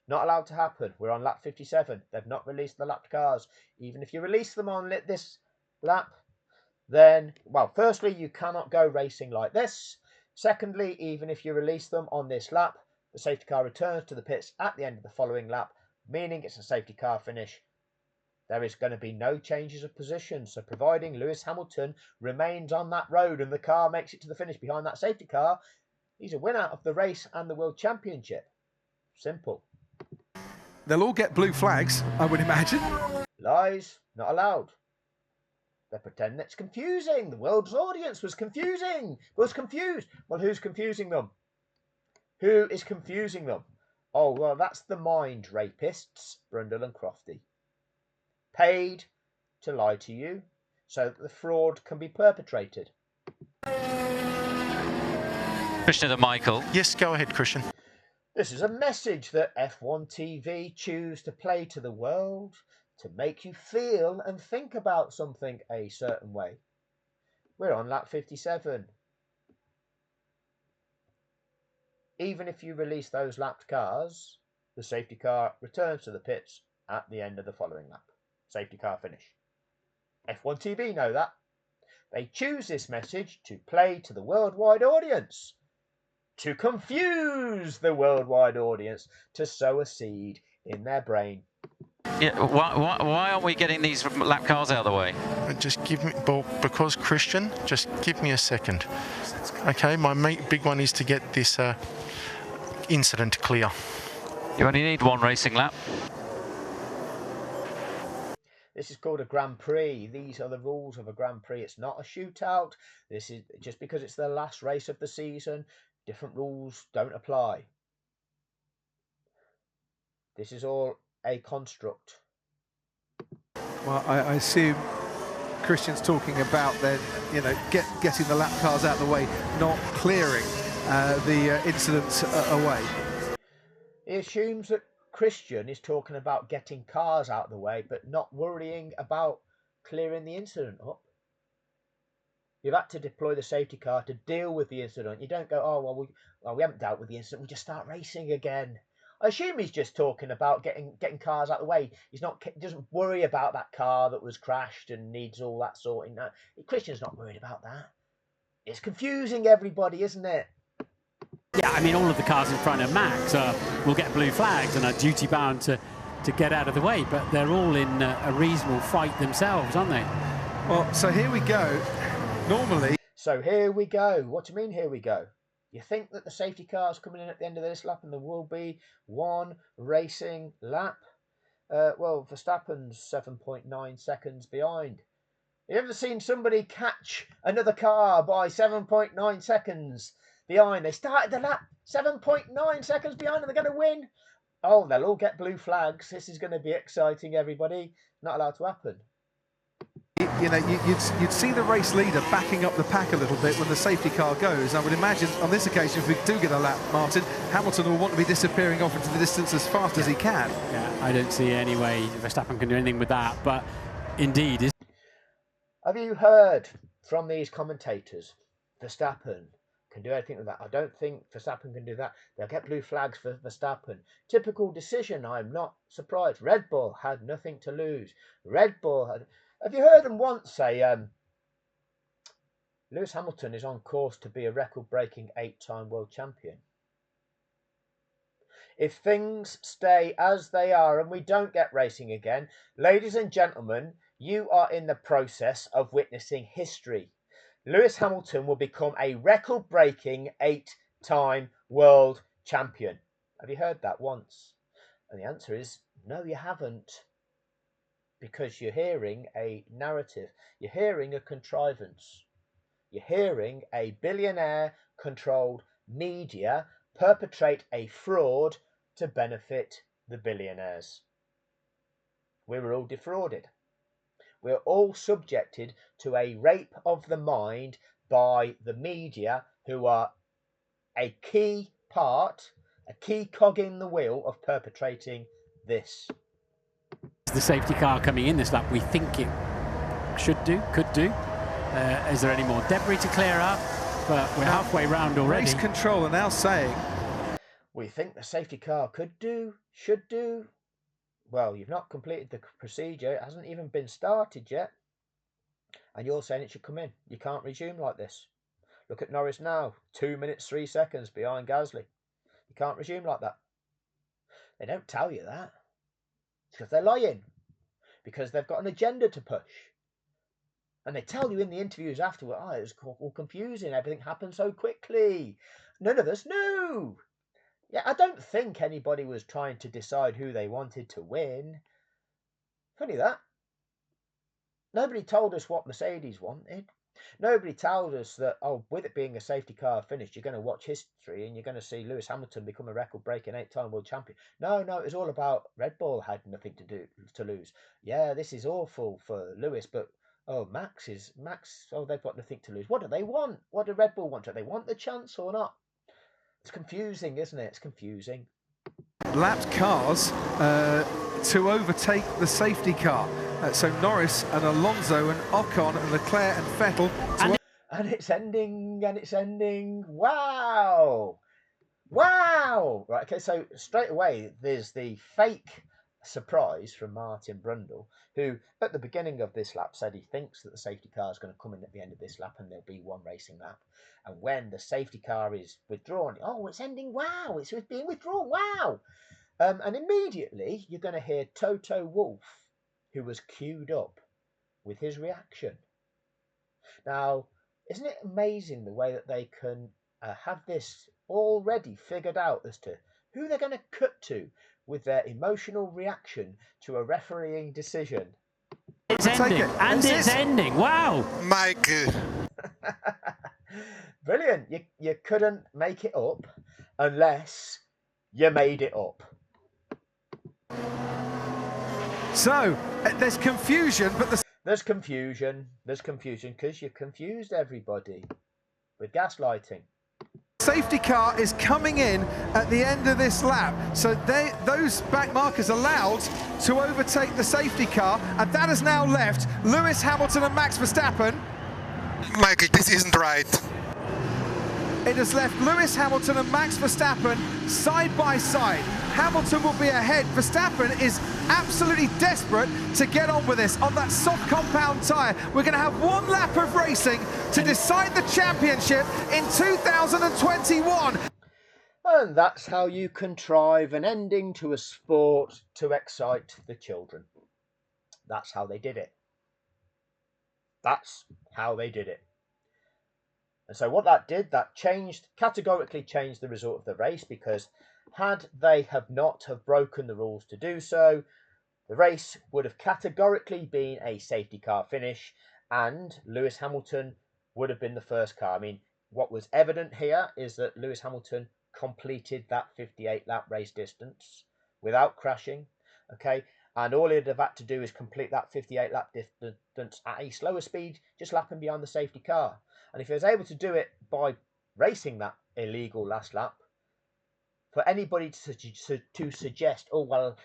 Not allowed to happen. We're on lap 57. They've not released the lapped cars. Even if you release them on this lap, then, well, firstly, you cannot go racing like this. Secondly, even if you release them on this lap, the safety car returns to the pits at the end of the following lap, meaning it's a safety car finish. There is going to be no changes of position. So providing Lewis Hamilton remains on that road and the car makes it to the finish behind that safety car, he's a winner of the race and the World Championship. Simple. They'll all get blue flags, I would imagine. Lies. Not allowed. They pretend it's confusing. The world's audience was confused. Well, who's confusing them? Who is confusing them? Oh, well, that's the mind rapists, Brundle and Crofty. Paid to lie to you so that the fraud can be perpetrated. Christian and Michael. Yes, go ahead, Christian. This is a message that F1 TV choose to play to the world to make you feel and think about something a certain way. We're on lap 57. Even if you release those lapped cars, the safety car returns to the pits at the end of the following lap. Safety car finish. F1 TV know that. They choose this message to play to the worldwide audience, to confuse the worldwide audience, to sow a seed in their brain. Yeah, why aren't we getting these lap cars out of the way? Just give me, because Christian, just give me a second. Okay, my big one is to get this incident clear. You only need one racing lap. This is called a Grand Prix. These are the rules of a Grand Prix. It's not a shootout. This is just because it's the last race of the season. Different rules don't apply. This is all a construct. Well, I assume Christian's talking about then, you know, getting the lap cars out of the way, not clearing the incidents away. He assumes that Christian is talking about getting cars out of the way, but not worrying about clearing the incident up. You've had to deploy the safety car to deal with the incident. You don't go, oh, well, we haven't dealt with the incident, we just start racing again. I assume he's just talking about getting cars out of the way. He doesn't worry about that car that was crashed and needs all that sorting. No, Christian's not worried about that. It's confusing everybody, isn't it? Yeah, I mean, all of the cars in front of Max will get blue flags and are duty bound to get out of the way, but they're all in a reasonable fight themselves, aren't they? Well, so here we go. Normally. So here we go. What do you mean, here we go? You think that the safety car is coming in at the end of this lap and there will be one racing lap? Well, Verstappen's 7.9 seconds behind. Have you ever seen somebody catch another car by 7.9 seconds behind? They started the lap 7.9 seconds behind and they're going to win. Oh, they'll all get blue flags. This is going to be exciting, everybody. Not allowed to happen. You know, you'd see the race leader backing up the pack a little bit when the safety car goes. I would imagine on this occasion, if we do get a lap, Martin, Hamilton will want to be disappearing off into the distance as fast as he can. Yeah, I don't see any way Verstappen can do anything with that, but indeed. Have you heard from these commentators, Verstappen can do anything with that? I don't think Verstappen can do that. They'll get blue flags for Verstappen. Typical decision, I'm not surprised. Red Bull had nothing to lose. Red Bull had... Have you heard them once say, Lewis Hamilton is on course to be a record-breaking 8-time world champion? If things stay as they are and we don't get racing again, ladies and gentlemen, you are in the process of witnessing history. Lewis Hamilton will become a record-breaking 8-time world champion. Have you heard that once? And the answer is, no, you haven't. Because you're hearing a narrative. You're hearing a contrivance. You're hearing a billionaire-controlled media perpetrate a fraud to benefit the billionaires. We were all defrauded. We're all subjected to a rape of the mind by the media, who are a key part, a key cog in the wheel of perpetrating this. The safety car coming in this lap, we think it could do. Is there any more debris to clear up? But we're halfway round already. Race control are now saying, we think the safety car could do, should do. Well, you've not completed the procedure. It hasn't even been started yet. And you're saying it should come in. You can't resume like this. Look at Norris now, 2 minutes, 3 seconds behind Gasly. You can't resume like that. They don't tell you that. Because they're lying. Because they've got an agenda to push. And they tell you in the interviews afterward, it was all confusing, everything happened so quickly. None of us knew. Yeah, I don't think anybody was trying to decide who they wanted to win. Funny that. Nobody told us what Mercedes wanted. Nobody told us that, with it being a safety car finish, you're going to watch history and you're going to see Lewis Hamilton become a record-breaking 8-time world champion. No, it was all about Red Bull had nothing to lose. Yeah, this is awful for Lewis, but Max, they've got nothing to lose. What do they want? What do Red Bull want? Do they want the chance or not? It's confusing, isn't it? It's confusing. lapped cars to overtake the safety car. So Norris and Alonso and Ocon and Leclerc and Vettel. And it's ending, and it's ending. Wow! Wow! Right, okay, so straight away there's the fake surprise from Martin Brundle, who at the beginning of this lap said he thinks that the safety car is going to come in at the end of this lap and there'll be one racing lap. And when the safety car is withdrawn, oh, it's ending, wow, it's being withdrawn, wow! And immediately you're going to hear Toto Wolff, who was queued up, with his reaction. Now, isn't it amazing the way that they can have this already figured out as to who they're going to cut to with their emotional reaction to a refereeing decision? It's ending, and it's ending. Wow, Mike. Brilliant. You couldn't make it up unless you made it up. So there's confusion, but there's confusion. There's confusion because you confused everybody with gaslighting. Safety car is coming in at the end of this lap, so those back markers allowed to overtake the safety car, and that has now left Lewis Hamilton and Max Verstappen. Michael, this isn't right. It has left Lewis Hamilton and Max Verstappen side by side. Hamilton will be ahead. Verstappen is absolutely desperate to get on with this on that soft compound tyre. We're going to have one lap of racing to decide the championship in 2021. And that's how you contrive an ending to a sport to excite the children. That's how they did it. That's how they did it. And so what that did, that categorically changed the result of the race, because had they have not have broken the rules to do so, the race would have categorically been a safety car finish and Lewis Hamilton would have been the first car. I mean, what was evident here is that Lewis Hamilton completed that 58-lap race distance without crashing, okay? And all he'd have had to do is complete that 58-lap distance at a slower speed, just lapping behind the safety car. And if he was able to do it by racing that illegal last lap, for anybody to suggest, oh, well,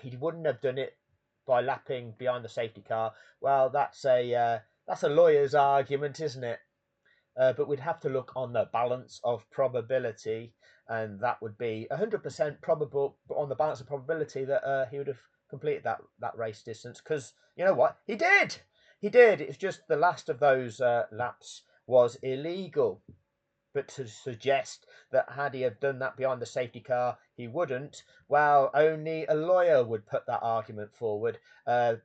he wouldn't have done it by lapping behind the safety car, well, that's a lawyer's argument, isn't it? But we'd have to look on the balance of probability, and that would be 100% probable on the balance of probability that he would have completed that race distance, because you know what? He did! It's just the last of those laps was illegal. But to suggest that had he have done that behind the safety car, he wouldn't, well, only a lawyer would put that argument forward,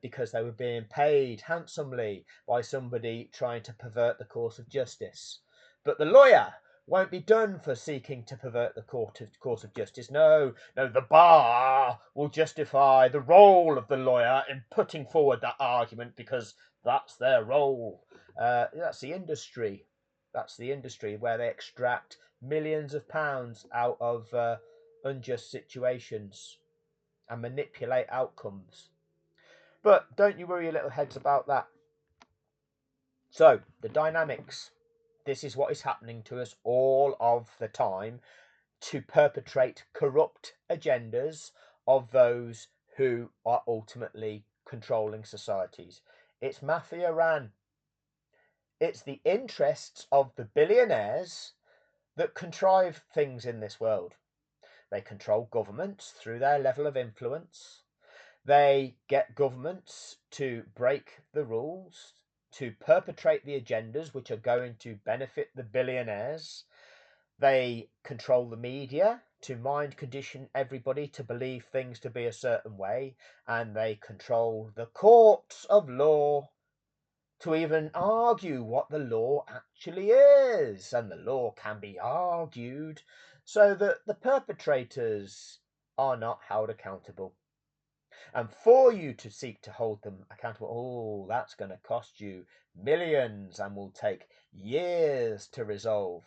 because they were being paid handsomely by somebody trying to pervert the course of justice. But the lawyer won't be done for seeking to pervert the course of justice. No, the bar will justify the role of the lawyer in putting forward that argument, because that's their role. That's the industry. That's the industry where they extract millions of pounds out of unjust situations and manipulate outcomes. But don't you worry your little heads about that. So, the dynamics. This is what is happening to us all of the time, to perpetrate corrupt agendas of those who are ultimately controlling societies. It's Mafia Ran. It's the interests of the billionaires that contrive things in this world. They control governments through their level of influence. They get governments to break the rules, to perpetrate the agendas which are going to benefit the billionaires. They control the media to mind condition everybody to believe things to be a certain way. And they control the courts of law to even argue what the law actually is. And the law can be argued so that the perpetrators are not held accountable. And for you to seek to hold them accountable, oh, that's going to cost you millions and will take years to resolve.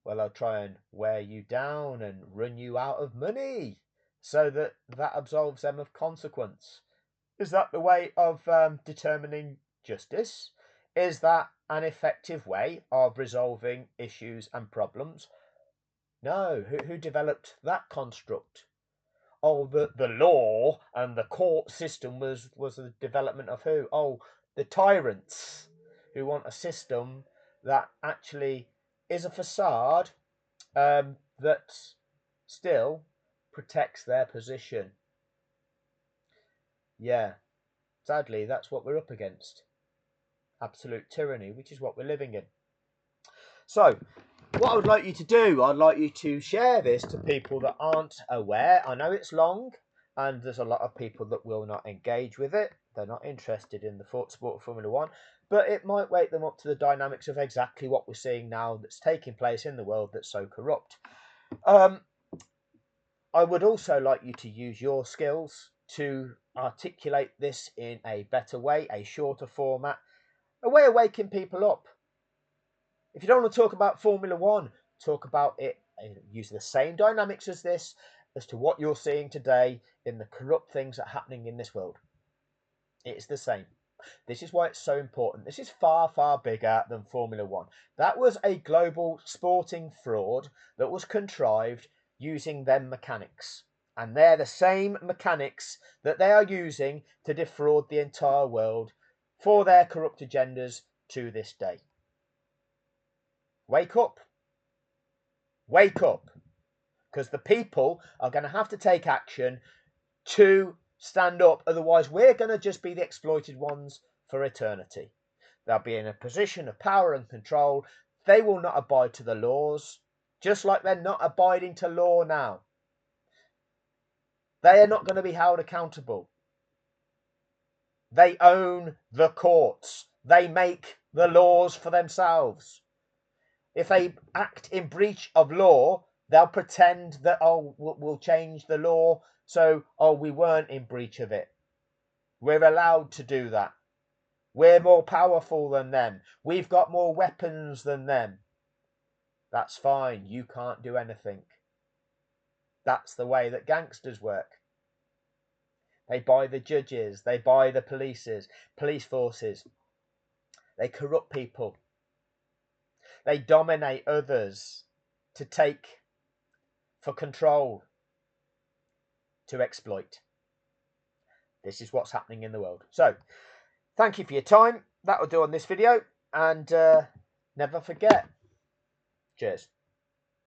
Well, I'll try and wear you down and run you out of money so that absolves them of consequence. Is that the way of determining justice? Is that an effective way of resolving issues and problems? No. Who developed that construct? oh, the law and the court system was the development of who? Oh, the tyrants who want a system that actually is a facade that still protects their position. Yeah, sadly, that's what we're up against. Absolute tyranny, which is what we're living in. So, what I would like you to do, I'd like you to share this to people that aren't aware. I know it's long, and there's a lot of people that will not engage with it. They're not interested in the sport of Formula One, but it might wake them up to the dynamics of exactly what we're seeing now that's taking place in the world that's so corrupt. I would also like you to use your skills to articulate this in a better way, a shorter format, a way of waking people up. If you don't want to talk about Formula One, talk about it, use the same dynamics as this, as to what you're seeing today in the corrupt things that are happening in this world. It's the same. This is why it's so important. This is far, far bigger than Formula One. That was a global sporting fraud that was contrived using them mechanics. And they're the same mechanics that they are using to defraud the entire world for their corrupt agendas to this day. Wake up. Wake up. Because the people are going to have to take action to stand up. Otherwise, we're going to just be the exploited ones for eternity. They'll be in a position of power and control. They will not abide to the laws, just like they're not abiding to law now. They are not going to be held accountable. They own the courts. They make the laws for themselves. If they act in breach of law, they'll pretend that, oh, we'll change the law. So, oh, we weren't in breach of it. We're allowed to do that. We're more powerful than them. We've got more weapons than them. That's fine. You can't do anything. That's the way that gangsters work. They buy the judges. They buy the police forces. They corrupt people. They dominate others to take for control, to exploit. This is what's happening in the world. So, thank you for your time. That will do on this video. And never forget. Cheers.